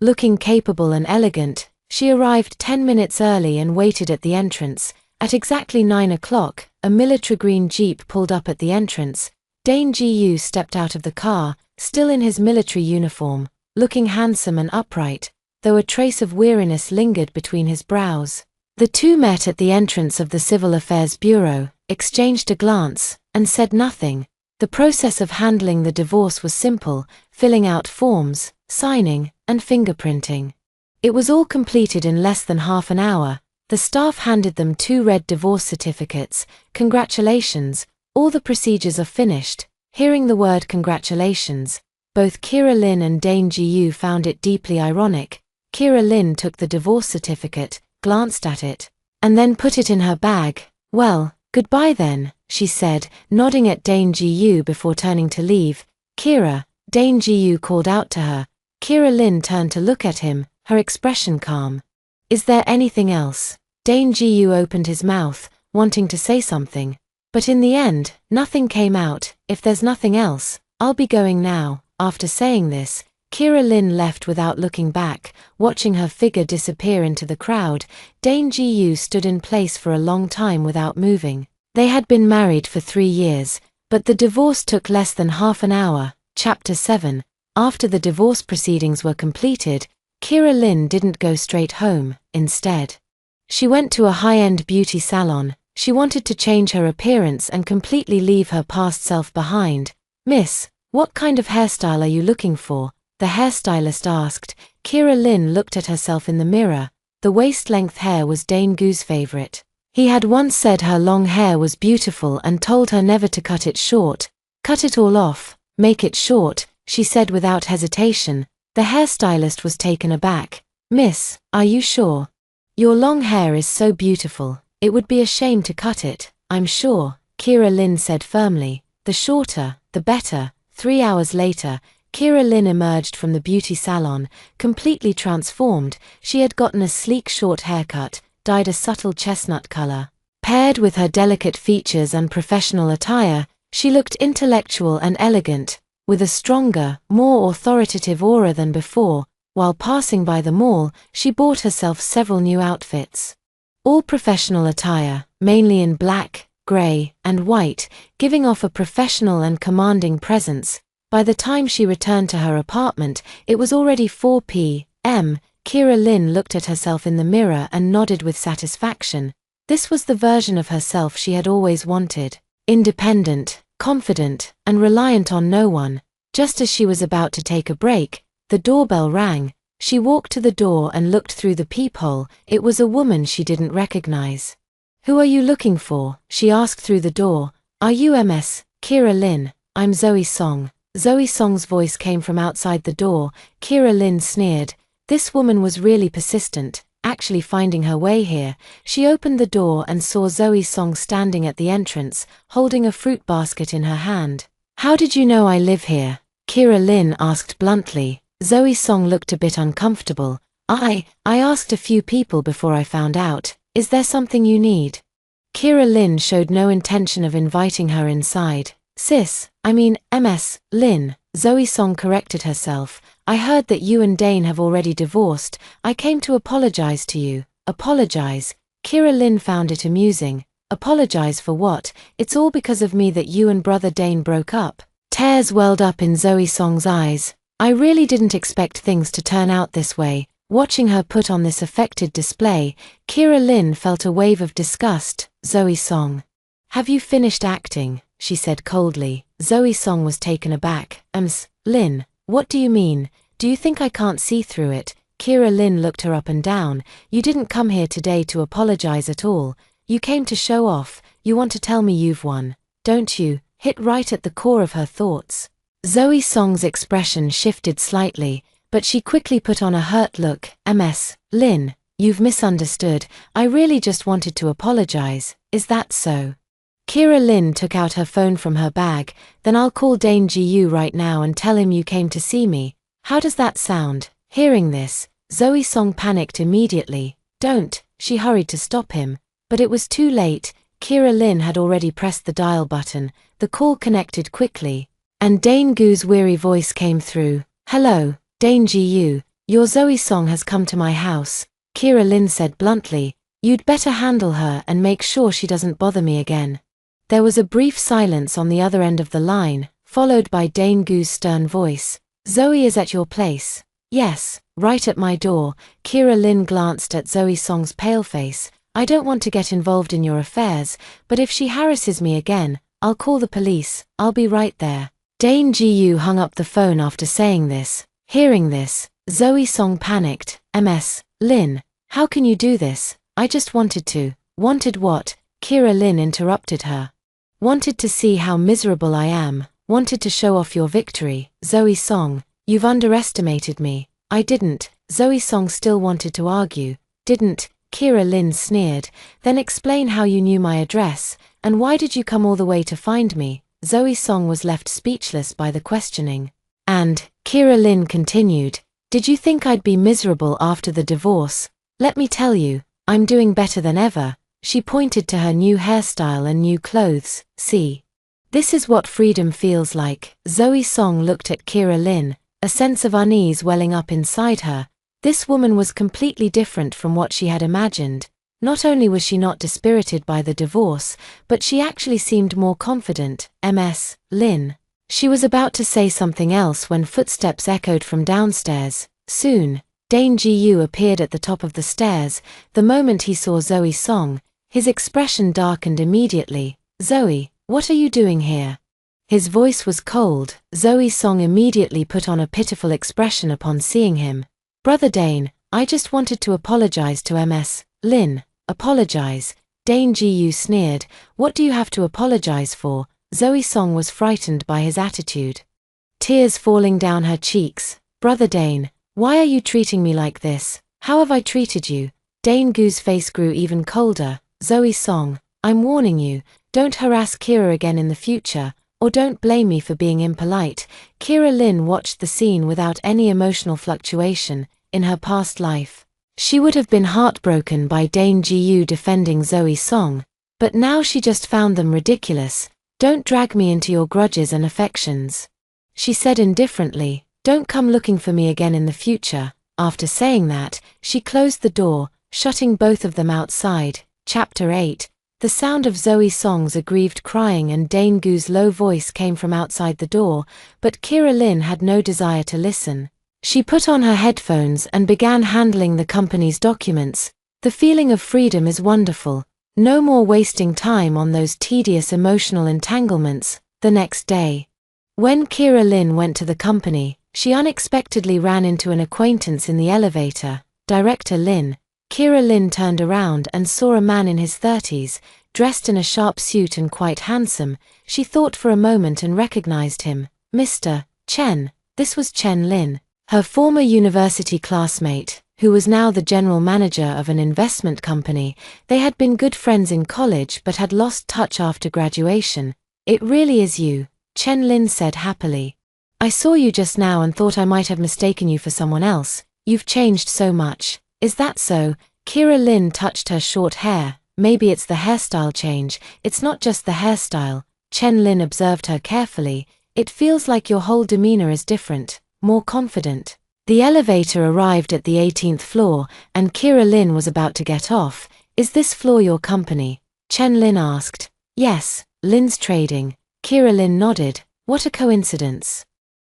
A: Looking capable and elegant, she arrived 10 minutes early and waited at the entrance. At exactly 9 o'clock, a military green jeep pulled up at the entrance. Dane Gu stepped out of the car, still in his military uniform, looking handsome and upright, though a trace of weariness lingered between his brows. The two met at the entrance of the Civil Affairs Bureau, exchanged a glance, and said nothing. The process of handling the divorce was simple, filling out forms, signing, and fingerprinting. It was all completed in less than half an hour. The staff handed them 2 red divorce certificates. "Congratulations, all the procedures are finished." Hearing the word congratulations, both Kira Lin and Dane Gu found it deeply ironic. Kira Lin took the divorce certificate, glanced at it, and then put it in her bag. "Well, goodbye then," she said, nodding at Dane Gu before turning to leave. "Kira," Dane Gu called out to her. Kira Lin turned to look at him, her expression calm. "Is there anything else?" Dane Gu opened his mouth, wanting to say something, but in the end, nothing came out. "If there's nothing else, I'll be going now." After saying this, Kira Lin left without looking back. Watching her figure disappear into the crowd, Dane Gu stood in place for a long time without moving. They had been married for 3 years, but the divorce took less than half an hour. Chapter 7. After the divorce proceedings were completed, Kira Lin didn't go straight home. Instead, she went to a high-end beauty salon. She wanted to change her appearance and completely leave her past self behind. "Miss, what kind of hairstyle are you looking for?" the hairstylist asked. Kira Lin looked at herself in the mirror. The waist-length hair was Dane Gu's favorite. He had once said her long hair was beautiful and told her never to cut it short. "Cut it all off, make it short," she said without hesitation. The hairstylist was taken aback. "Miss, are you sure? Your long hair is so beautiful, it would be a shame to cut it." "I'm sure," Kira Lin said firmly. "The shorter, the better." 3 hours later, Kira Lin emerged from the beauty salon, completely transformed. She had gotten a sleek short haircut, dyed a subtle chestnut color. Paired with her delicate features and professional attire, she looked intellectual and elegant, with a stronger, more authoritative aura than before. While passing by the mall, she bought herself several new outfits. All professional attire, mainly in black, grey, and white, giving off a professional and commanding presence. By the time she returned to her apartment, it was already 4 p.m. Kira Lynn looked at herself in the mirror and nodded with satisfaction. This was the version of herself she had always wanted. Independent, confident, and reliant on no one. Just as she was about to take a break, the doorbell rang. She walked to the door and looked through the peephole. It was a woman she didn't recognize. "Who are you looking for?" she asked through the door. "Are you Ms. Kira Lynn?" "I'm Zoe Song." Zoe Song's voice came from outside the door. Kira Lynn sneered. This woman was really persistent, actually finding her way here. She opened the door and saw Zoe Song standing at the entrance, holding a fruit basket in her hand. "How did you know I live here?" Kira Lynn asked bluntly. Zoe Song looked a bit uncomfortable. I asked a few people before I found out. Is there something you need?" Kira Lynn showed no intention of inviting her inside. Ms. Lynn," Zoe Song corrected herself. "I heard that you and Dane have already divorced. I came to apologize to you." "Apologize?" Kira Lynn found it amusing. "Apologize for what? It's all because of me that you and brother Dane broke up." Tears welled up in Zoe Song's eyes. "I really didn't expect things to turn out this way." Watching her put on this affected display, Kira Lynn felt a wave of disgust. "Zoe Song, have you finished acting?" she said coldly. Zoe Song was taken aback. "Ms. Lynn, what do you mean? Do you think I can't see through it?" Kira Lynn looked her up and down. "You didn't come here today to apologize at all. You came to show off. You want to tell me you've won, don't you?" Hit right at the core of her thoughts. Zoe Song's expression shifted slightly, but she quickly put on a hurt look. "Ms. Lynn, you've misunderstood. I really just wanted to apologize. Is that so?" Kira Lynn took out her phone from her bag. "Then I'll call Dane Gu right now and tell him you came to see me. How does that sound?" Hearing this, Zoe Song panicked immediately. "Don't," she hurried to stop him. But it was too late. Kira Lynn had already pressed the dial button. The call connected quickly, and Dane Gu's weary voice came through. "Hello, Dane Gu, your Zoe Song has come to my house." Kira Lynn said bluntly. "You'd better handle her and make sure she doesn't bother me again." There was a brief silence on the other end of the line, followed by Dane Gu's stern voice. "Zoe is at your place?" "Yes, right at my door." Kira Lynn glanced at Zoe Song's pale face. "I don't want to get involved in your affairs, but if she harasses me again, I'll call the police. I'll be right there." Dane Gu hung up the phone after saying this. Hearing this, Zoe Song panicked. "Ms. Lynn, how can you do this? I just wanted to." "Wanted what?" Kira Lynn interrupted her. "Wanted to see how miserable I am. Wanted to show off your victory." "Zoe Song, you've underestimated me." "I didn't." Zoe Song still wanted to argue. "Didn't?" Kira Lynn sneered. "Then explain how you knew my address, and why did you come all the way to find me?" Zoe Song was left speechless by the questioning. "And," Kira Lynn continued, "did you think I'd be miserable after the divorce? Let me tell you, I'm doing better than ever." She pointed to her new hairstyle and new clothes. "See? This is what freedom feels like." Zoe Song looked at Kira Lynn, a sense of unease welling up inside her. This woman was completely different from what she had imagined. Not only was she not dispirited by the divorce, but she actually seemed more confident. "Ms. Lynn." She was about to say something else when footsteps echoed from downstairs. Soon, Dane Gu appeared at the top of the stairs. The moment he saw Zoe Song, his expression darkened immediately. "Zoe, what are you doing here?" His voice was cold. Zoe Song immediately put on a pitiful expression upon seeing him. "Brother Dane, I just wanted to apologize to Ms. Lynn." "Apologize?" Dane Gu sneered. "What do you have to apologize for?" Zoe Song was frightened by his attitude, tears falling down her cheeks. "Brother Dane, why are you treating me like this? How have I treated you?" Dane Gu's face grew even colder. "Zoe Song, I'm warning you, don't harass Kira again in the future, or don't blame me for being impolite." Kira Lynn watched the scene without any emotional fluctuation. In her past life, she would have been heartbroken by Dane Gu defending Zoe Song, but now she just found them ridiculous. "Don't drag me into your grudges and affections," she said indifferently. "Don't come looking for me again in the future." After saying that, she closed the door. shutting both of them outside. Chapter 8. The sound of Zoe Song's aggrieved crying and Dane Gu's low voice came from outside the door, but Kira Lin had no desire to listen. She put on her headphones and began handling the company's documents. The feeling of freedom is wonderful. No more wasting time on those tedious emotional entanglements. The next day, when Kira Lin went to the company, she unexpectedly ran into an acquaintance in the elevator. Director Lin. Kira Lin turned around and saw a man in his 30s, dressed in a sharp suit and quite handsome. She thought for a moment and recognized him. Mr. Chen. This was Chen Lin, her former university classmate, who was now the general manager of an investment company. They had been good friends in college but had lost touch after graduation. It really is you, Chen Lin said happily. I saw you just now and thought I might have mistaken you for someone else. You've changed so much. Is that so? Kira Lin touched her short hair. Maybe it's the hairstyle change. It's not just the hairstyle. Chen Lin observed her carefully. It feels like your whole demeanor is different, more confident. The elevator arrived at the 18th floor, and Kira Lin was about to get off. Is this floor your company? Chen Lin asked. Yes, Lin's Trading. Kira Lin nodded. What a coincidence.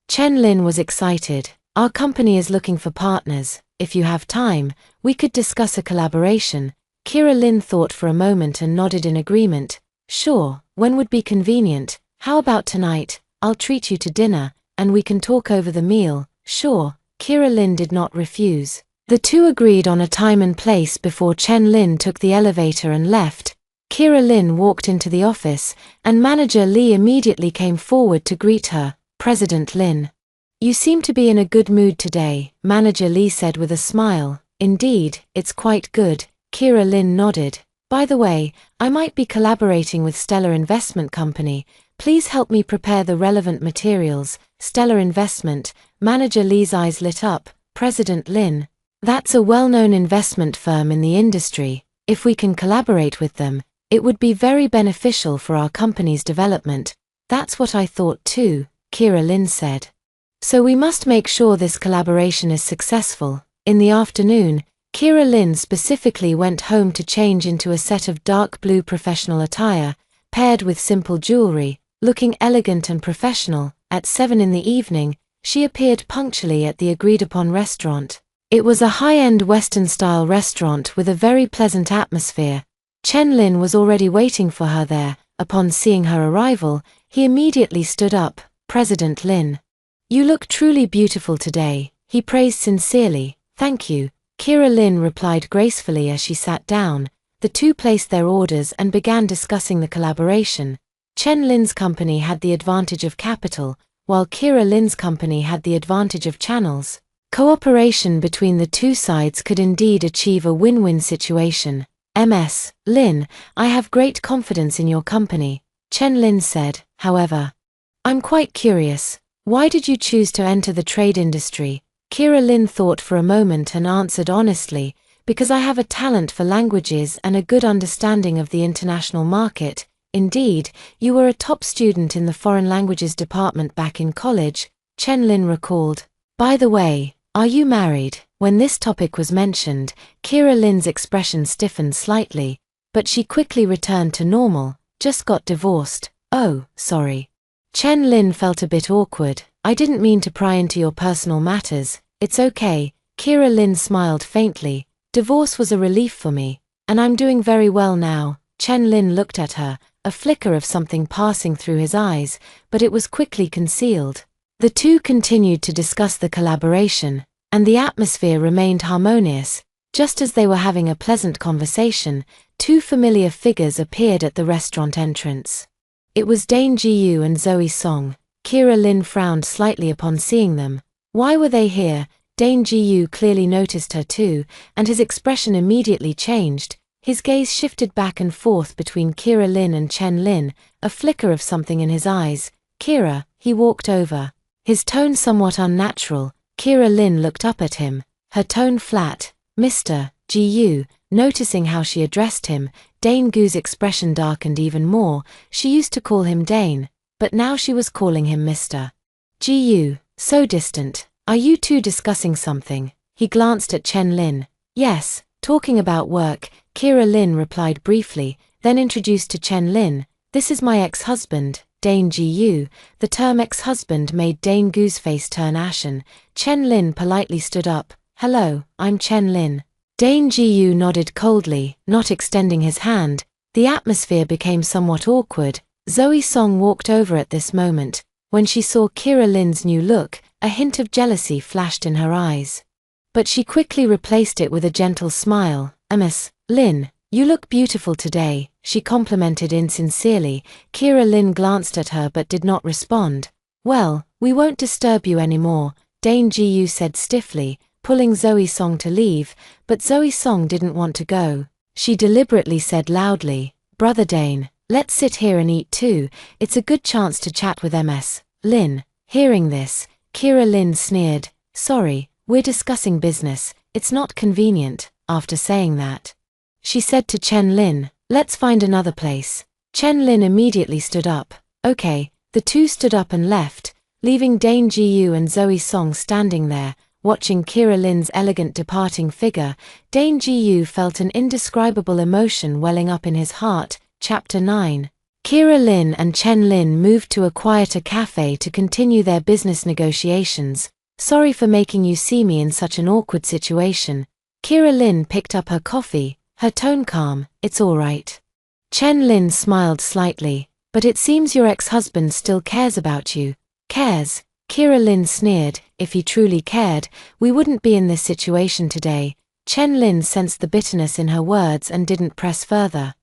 A: Chen Lin was excited. Our company is looking for partners. If you have time, we could discuss a collaboration. Kira Lin thought for a moment and nodded in agreement. Sure, when would be convenient? How about tonight? I'll treat you to dinner, and we can talk over the meal. Sure, Kira Lin did not refuse. The two agreed on a time and place before Chen Lin took the elevator and left. Kira Lin walked into the office, and Manager Li immediately came forward to greet her. President Lin. You seem to be in a good mood today, Manager Li said with a smile. Indeed, it's quite good. Kira Lin nodded. By the way, I might be collaborating with Stellar Investment Company. Please help me prepare the relevant materials. Stellar Investment. Manager Li's eyes lit up. President Lin. That's a well-known investment firm in the industry. If we can collaborate with them, it would be very beneficial for our company's development. That's what I thought too, Kira Lin said. So we must make sure this collaboration is successful. In the afternoon, Kira Lin specifically went home to change into a set of dark blue professional attire, paired with simple jewelry, looking elegant and professional. At 7 in the evening, she appeared punctually at the agreed-upon restaurant. It was a high-end Western-style restaurant with a very pleasant atmosphere. Chen Lin was already waiting for her there. Upon seeing her arrival, he immediately stood up. President Lin. You look truly beautiful today, he praised sincerely. Thank you. Kira Lin replied gracefully as she sat down. The two placed their orders and began discussing the collaboration. Chen Lin's company had the advantage of capital, while Kira Lin's company had the advantage of channels. Cooperation between the two sides could indeed achieve a win-win situation. Ms. Lin, I have great confidence in your company, Chen Lin said. However, I'm quite curious. Why did you choose to enter the trade industry? Kira Lin thought for a moment and answered honestly, because I have a talent for languages and a good understanding of the international market. Indeed, you were a top student in the foreign languages department back in college, Chen Lin recalled. By the way, are you married? When this topic was mentioned, Kira Lin's expression stiffened slightly, but she quickly returned to normal. Just got divorced. Oh, sorry. Chen Lin felt a bit awkward. I didn't mean to pry into your personal matters. It's okay. Kira Lin smiled faintly. Divorce was a relief for me, and I'm doing very well now. Chen Lin looked at her, a flicker of something passing through his eyes, but it was quickly concealed. The two continued to discuss the collaboration, and the atmosphere remained harmonious. Just as they were having a pleasant conversation, two familiar figures appeared at the restaurant entrance. It was Dane Jiyu and Zoe Song. Kira Lin frowned slightly upon seeing them. Why were they here? Dane Jiyu clearly noticed her too, and his expression immediately changed. His gaze shifted back and forth between Kira Lin and Chen Lin, a flicker of something in his eyes. Kira, he walked over. His tone somewhat unnatural. Kira Lin looked up at him, her tone flat. Mr. Jiyu. Noticing how she addressed him, Dane Gu's expression darkened even more. She used to call him Dane, but now she was calling him Mr. Jiyu. So distant. Are you two discussing something? He glanced at Chen Lin. Yes, Talking about work, Kira Lin replied briefly, then introduced to Chen Lin, "This is my ex-husband, Dane Ji-yu." The term ex-husband made Dane Gu's face turn ashen. Chen Lin politely stood up. "Hello, I'm Chen Lin." Dane Ji-yu nodded coldly, not extending his hand. The atmosphere became somewhat awkward. Zoe Song walked over at this moment. When she saw Kira Lin's new look, a hint of jealousy flashed in her eyes. But she quickly replaced it with a gentle smile. "Miss Lin, you look beautiful today," she complimented insincerely. Kira Lin glanced at her but did not respond. "Well, we won't disturb you anymore," Dane Ji-yu said stiffly, pulling Zoe Song to leave, but Zoe Song didn't want to go. She deliberately said loudly, "Brother Dane, let's sit here and eat too. It's a good chance to chat with Ms. Lin." Hearing this, Kira Lin sneered, "Sorry, we're discussing business, it's not convenient." After saying that, she said to Chen Lin, "Let's find another place." Chen Lin immediately stood up. "Okay." The two stood up and left, leaving Dane Ji-yu and Zoe Song standing there, watching Kira Lin's elegant departing figure. Dane Ji-yu felt an indescribable emotion welling up in his heart. Chapter 9. Kira Lin and Chen Lin moved to a quieter cafe to continue their business negotiations. "Sorry for making you see me in such an awkward situation." Kira Lin picked up her coffee, her tone calm. "It's all right." Chen Lin smiled slightly. "But it seems your ex-husband still cares about you." "Cares?" Kira Lin sneered. "If he truly cared, we wouldn't be in this situation today." Chen Lin sensed the bitterness in her words and didn't press further,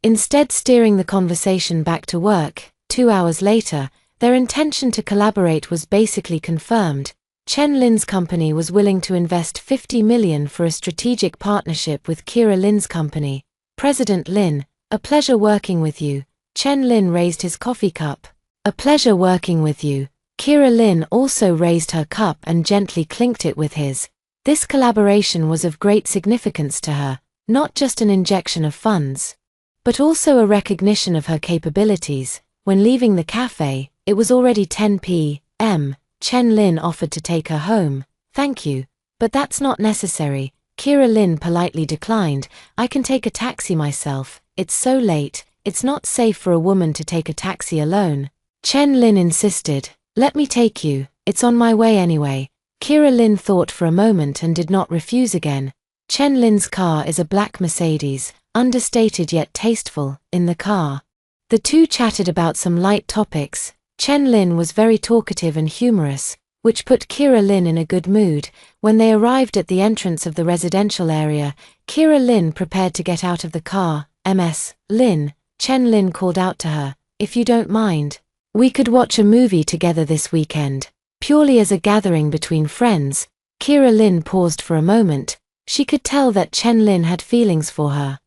A: instead steering the conversation back to work. 2 hours later, their intention to collaborate was basically confirmed. Chen Lin's company was willing to invest 50 million for a strategic partnership with Kira Lin's company. "President Lin, a pleasure working with you." Chen Lin raised his coffee cup. "A pleasure working with you." Kira Lin also raised her cup and gently clinked it with his. This collaboration was of great significance to her, not just an injection of funds, but also a recognition of her capabilities. When leaving the cafe, it was already 10 p.m. Chen Lin offered to take her home. "Thank you, but that's not necessary." Kira Lin politely declined. "I can take a taxi myself. It's so late, it's not safe for a woman to take a taxi alone." Chen Lin insisted. "Let me take you, it's on my way anyway." Kira Lin thought for a moment and did not refuse again. Chen Lin's car is a black Mercedes, understated yet tasteful. In the car, the two chatted about some light topics. Chen Lin was very talkative and humorous, which put Kira Lin in a good mood. When they arrived at the entrance of the residential area, Kira Lin prepared to get out of the car. "Ms. Lin," Chen Lin called out to her, "if you don't mind, we could watch a movie together this weekend." Purely as a gathering between friends, Kira Lin paused for a moment. She could tell that Chen Lin had feelings for her,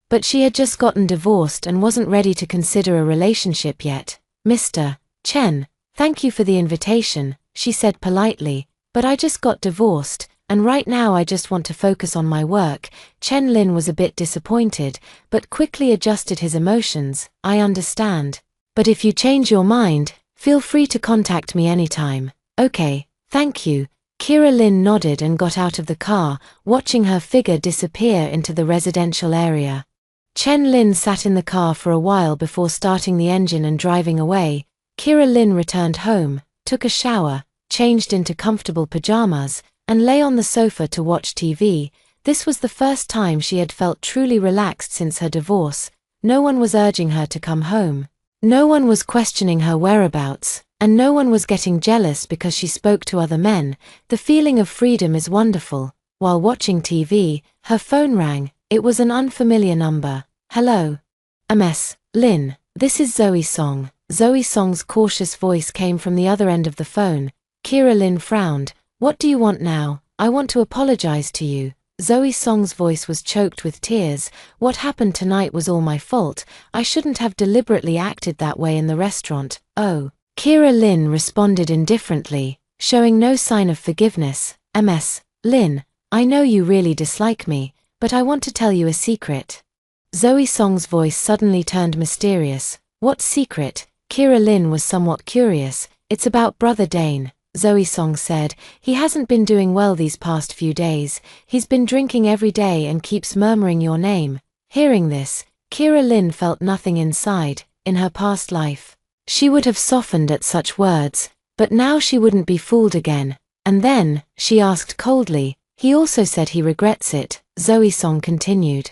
A: but she had just gotten divorced and wasn't ready to consider a relationship yet. "Mr. Chen, thank you for the invitation," she said politely, "but I just got divorced, and right now I just want to focus on my work." Chen Lin was a bit disappointed, but quickly adjusted his emotions. "I understand. But if you change your mind, feel free to contact me anytime." "Okay, thank you." Kira Lin nodded and got out of the car, watching her figure disappear into the residential area. Chen Lin sat in the car for a while before starting the engine and driving away. Kira Lin returned home, took a shower, changed into comfortable pajamas, and lay on the sofa to watch TV. This was the first time she had felt truly relaxed since her divorce. No one was urging her to come home. No one was questioning her whereabouts, and no one was getting jealous because she spoke to other men. The feeling of freedom is wonderful. While watching TV, her phone rang. It was an unfamiliar number. "Hello. Ms. Lin, this is Zoe Song." Zoe Song's cautious voice came from the other end of the phone. Kira Lin frowned. "What do you want now?" "I want to apologize to you." Zoe Song's voice was choked with tears. "What happened tonight was all my fault. I shouldn't have deliberately acted that way in the restaurant." "Oh." Kira Lin responded indifferently, showing no sign of forgiveness. "Ms. Lin, I know you really dislike me, but I want to tell you a secret." Zoe Song's voice suddenly turned mysterious. "What secret?" Kira Lin was somewhat curious. "It's about Brother Dane." Zoe Song said. He hasn't been doing well these past few days. He's been drinking every day and keeps murmuring your name. Hearing this, Kira Lin felt nothing inside. In her past life, she would have softened at such words, but now she wouldn't be fooled again. And then, she asked coldly, he also said he regrets it. Zoe Song continued.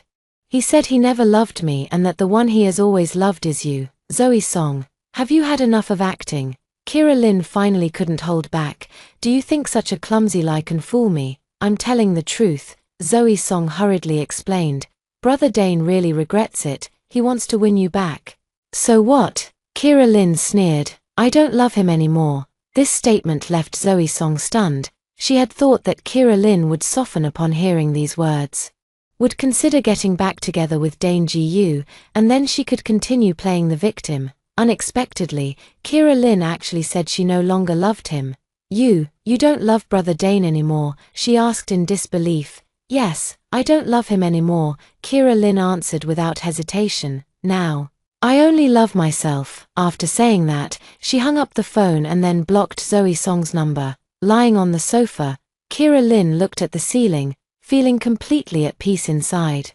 A: He said he never loved me and that the one he has always loved is you. Zoe Song, have you had enough of acting? Kira Lin finally couldn't hold back. Do you think such a clumsy lie can fool me? I'm telling the truth, Zoe Song hurriedly explained. Brother Dane really regrets it. He wants to win you back. So what? Kira Lin sneered. I don't love him anymore. This statement left Zoe Song stunned. She had thought that Kira Lin would soften upon hearing these words. Would consider getting back together with Dane Ji-yu, and then she could continue playing the victim. Unexpectedly, Kira Lin actually said she no longer loved him. You don't love Brother Dane anymore? She asked in disbelief. Yes, I don't love him anymore, Kira Lin answered without hesitation. Now, I only love myself. After saying that, she hung up the phone and then blocked Zoe Song's number. Lying on the sofa, Kira Lin looked at the ceiling, feeling completely at peace inside.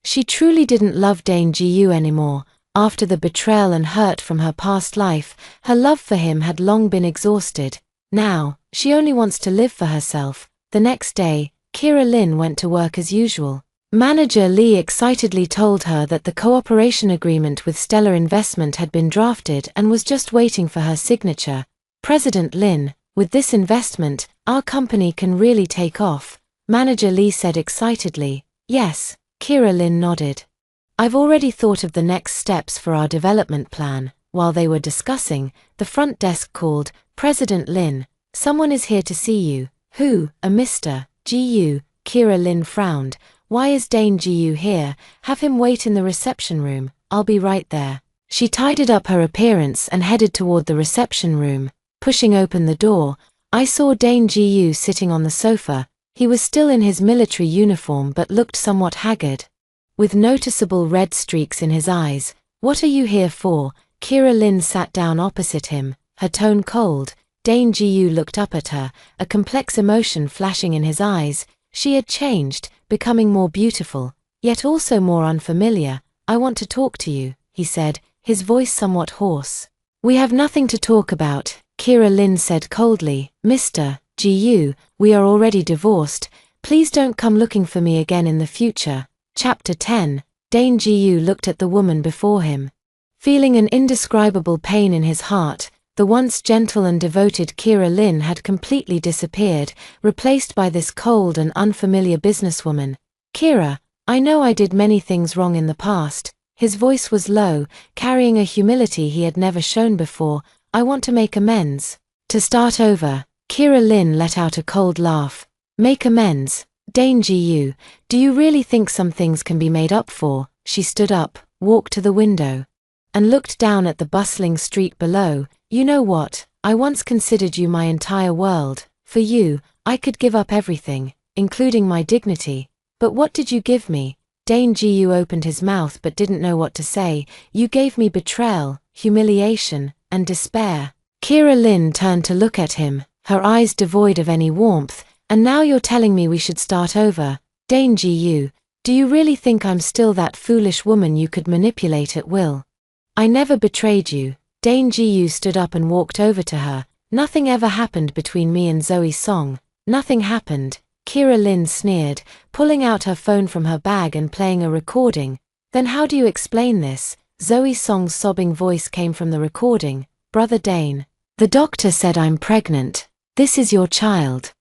A: She truly didn't love Dane Ji-yu anymore. After the betrayal and hurt from her past life, her love for him had long been exhausted. Now, she only wants to live for herself. The next day, Kira Lin went to work as usual. Manager Lee excitedly told her that the cooperation agreement with Stellar Investment had been drafted and was just waiting for her signature. President Lin, with this investment, our company can really take off, Manager Lee said excitedly. Yes, Kira Lin nodded. I've already thought of the next steps for our development plan. While they were discussing, the front desk called, President Lin, someone is here to see you. Who? A Mr. Ji-yu, Kira Lin frowned. Why is Dane Ji-yu here? Have him wait in the reception room. I'll be right there. She tidied up her appearance and headed toward the reception room. Pushing open the door, I saw Dane Ji-yu sitting on the sofa. He was still in his military uniform but looked somewhat haggard, with noticeable red streaks in his eyes. What are you here for? Kira Lin sat down opposite him, her tone cold. Dane Ji-yu looked up at her, a complex emotion flashing in his eyes. She had changed, becoming more beautiful, yet also more unfamiliar. I want to talk to you, he said, his voice somewhat hoarse. We have nothing to talk about, Kira Lin said coldly. Mr. Ji-yu, we are already divorced. Please don't come looking for me again in the future. Chapter 10. Dane Ji-yu looked at the woman before him. Feeling an indescribable pain in his heart, the once gentle and devoted Kira Lin had completely disappeared, replaced by this cold and unfamiliar businesswoman. Kira, I know I did many things wrong in the past. His voice was low, carrying a humility he had never shown before. I want to make amends. To start over, Kira Lin let out a cold laugh. Make amends? Dane Ji-yu, do you really think some things can be made up for? She stood up, walked to the window, and looked down at the bustling street below. You know what? I once considered you my entire world. For you, I could give up everything, including my dignity. But what did you give me? Dane Ji-yu opened his mouth but didn't know what to say. You gave me betrayal, humiliation, and despair. Kira Lin turned to look at him, her eyes devoid of any warmth. And now you're telling me we should start over? Dane Ji-yu, do you really think I'm still that foolish woman you could manipulate at will? I never betrayed you. Dane Ji-yu stood up and walked over to her. Nothing ever happened between me and Zoe Song. Nothing happened, Kira Lin sneered, pulling out her phone from her bag and playing a recording. Then how do you explain this? Zoe Song's sobbing voice came from the recording. Brother Dane, the doctor said I'm pregnant. This is your child.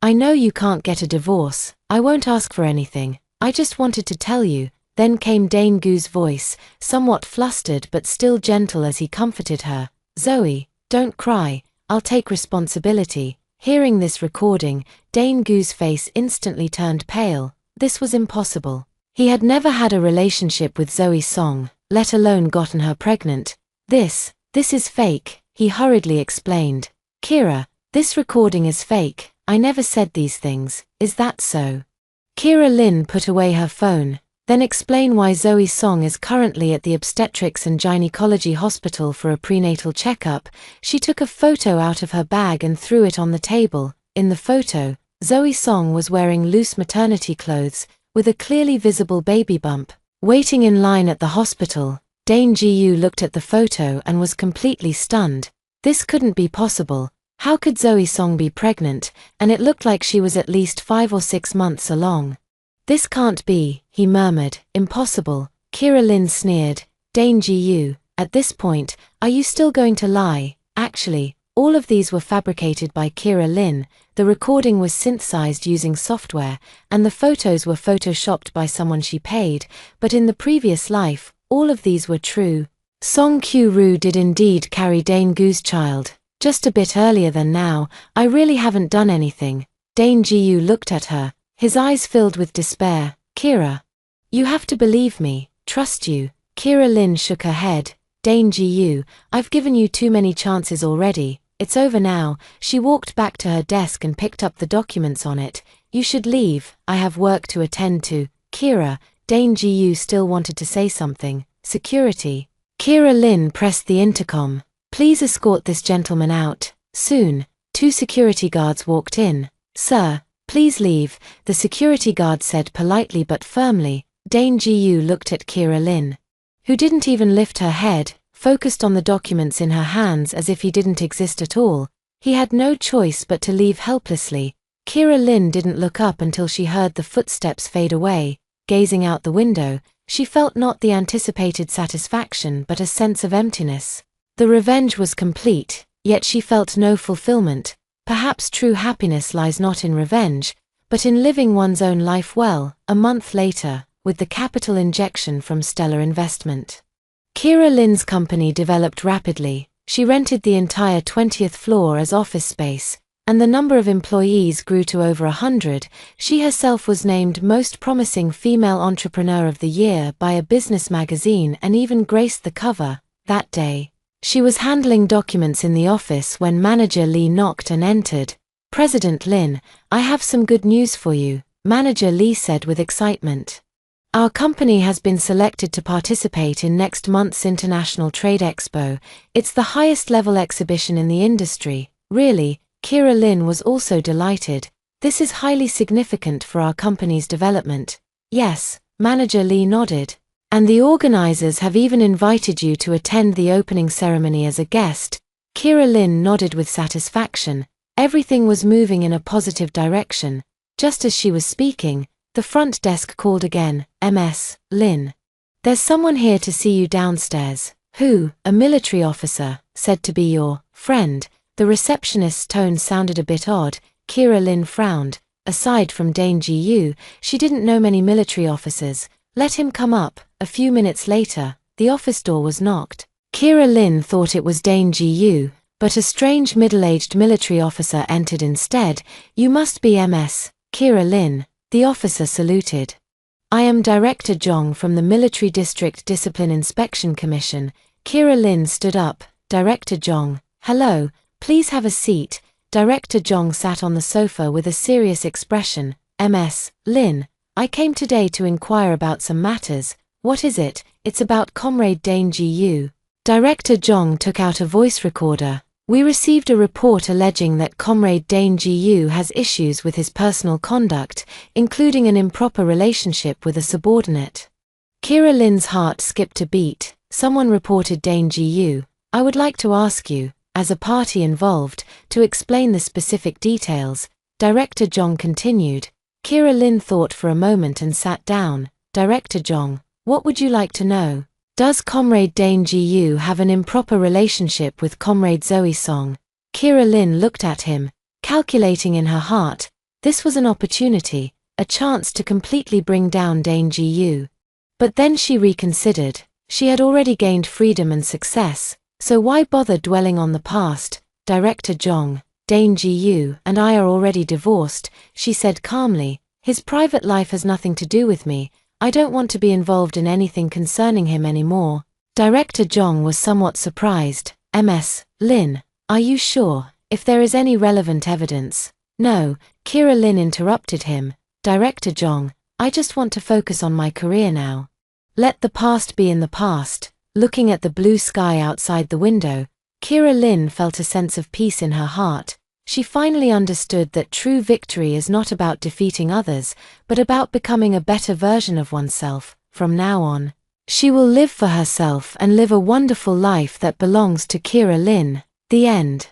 A: I know you can't get a divorce. I won't ask for anything. I just wanted to tell you. Then came Dane Gu's voice, somewhat flustered but still gentle as he comforted her. Zoe, don't cry. I'll take responsibility. Hearing this recording, Dane Gu's face instantly turned pale. This was impossible. He had never had a relationship with Zoe Song, let alone gotten her pregnant. This is fake, he hurriedly explained. Kira, this recording is fake. I never said these things. Is that so? Kira Lin put away her phone. Then explain why Zoe Song is currently at the Obstetrics and Gynecology Hospital for a prenatal checkup. She took a photo out of her bag and threw it on the table. In the photo, Zoe Song was wearing loose maternity clothes, with a clearly visible baby bump. Waiting in line at the hospital, Dane Ji-yu looked at the photo and was completely stunned. This couldn't be possible. How could Zoe Song be pregnant, and it looked like she was at least 5 or 6 months along? This can't be, he murmured. Impossible. Kira Lin sneered. Dane Ji-yu, at this point, are you still going to lie? Actually, all of these were fabricated by Kira Lin, the recording was synthesized using software, and the photos were photoshopped by someone she paid, but in the previous life, all of these were true. Song Kyu-ru did indeed carry Dane Gu's child, just a bit earlier than now. I really haven't done anything. Dane Ji-yu looked at her, his eyes filled with despair. Kira, you have to believe me, trust you. Kira Lin shook her head. Dane Ji-yu, I've given you too many chances already. It's over now. She walked back to her desk and picked up the documents on it. You should leave, I have work to attend to. Kira, Dane Ji-yu still wanted to say something. Security. Kira Lin pressed the intercom. Please escort this gentleman out. Soon, 2 security guards walked in. Sir, please leave, the security guard said politely but firmly. Dane Ji-yu looked at Kira Lin, who didn't even lift her head, focused on the documents in her hands as if he didn't exist at all. He had no choice but to leave helplessly. Kira Lin didn't look up until she heard the footsteps fade away. Gazing out the window, she felt not the anticipated satisfaction but a sense of emptiness. The revenge was complete, yet she felt no fulfillment. Perhaps true happiness lies not in revenge, but in living one's own life well. A month later, with the capital injection from Stellar Investment, Kira Lin's company developed rapidly. She rented the entire 20th floor as office space, and the number of employees grew to over 100. She herself was named Most Promising Female Entrepreneur of the Year by a business magazine and even graced the cover. That day, she was handling documents in the office when Manager Lee knocked and entered. President Lin, I have some good news for you, Manager Lee said with excitement. Our company has been selected to participate in next month's International Trade Expo. It's the highest level exhibition in the industry. Really, Kira Lin was also delighted. This is highly significant for our company's development. Yes, Manager Lee nodded. And the organizers have even invited you to attend the opening ceremony as a guest. Kira Lin nodded with satisfaction. Everything was moving in a positive direction. Just as she was speaking, the front desk called again. Ms. Lin. There's someone here to see you downstairs. Who? A military officer, said to be your friend. The receptionist's tone sounded a bit odd. Kira Lin frowned. Aside from Dane Ji-yu, she didn't know many military officers. Let him come up. A few minutes later, the office door was knocked. Kira Lin thought it was Dane Ji-yu, but a strange middle-aged military officer entered instead. You must be Ms. Kira Lin. The officer saluted. I am Director Jong from the Military District Discipline Inspection Commission. Kira Lin stood up. Director Jong, hello, please have a seat. Director Jong sat on the sofa with a serious expression. Ms. Lin, I came today to inquire about some matters. What is it? It's about Comrade Dane Ji-yu. Director Jong took out a voice recorder. We received a report alleging that Comrade Dane Ji-yu has issues with his personal conduct, including an improper relationship with a subordinate. Kira Lin's heart skipped a beat. Someone reported Dane Ji-yu. I would like to ask you, as a party involved, to explain the specific details. Director Jong continued. Kira Lin thought for a moment and sat down. Director Jong, what would you like to know? Does Comrade Dane Ji-yu have an improper relationship with Comrade Zoe Song? Kira Lin looked at him, calculating in her heart. This was an opportunity, a chance to completely bring down Dane Ji-yu. But then she reconsidered. She had already gained freedom and success, so why bother dwelling on the past? Director Jong, Dane Ji-yu and I are already divorced, she said calmly. His private life has nothing to do with me. I don't want to be involved in anything concerning him anymore. Director Jong was somewhat surprised. Ms. Lin, are you sure? If there is any relevant evidence. No, Kira Lin interrupted him. Director Jong, I just want to focus on my career now. Let the past be in the past. Looking at the blue sky outside the window, Kira Lin felt a sense of peace in her heart. She finally understood that true victory is not about defeating others, but about becoming a better version of oneself. From now on, she will live for herself and live a wonderful life that belongs to Kira Lin. The end.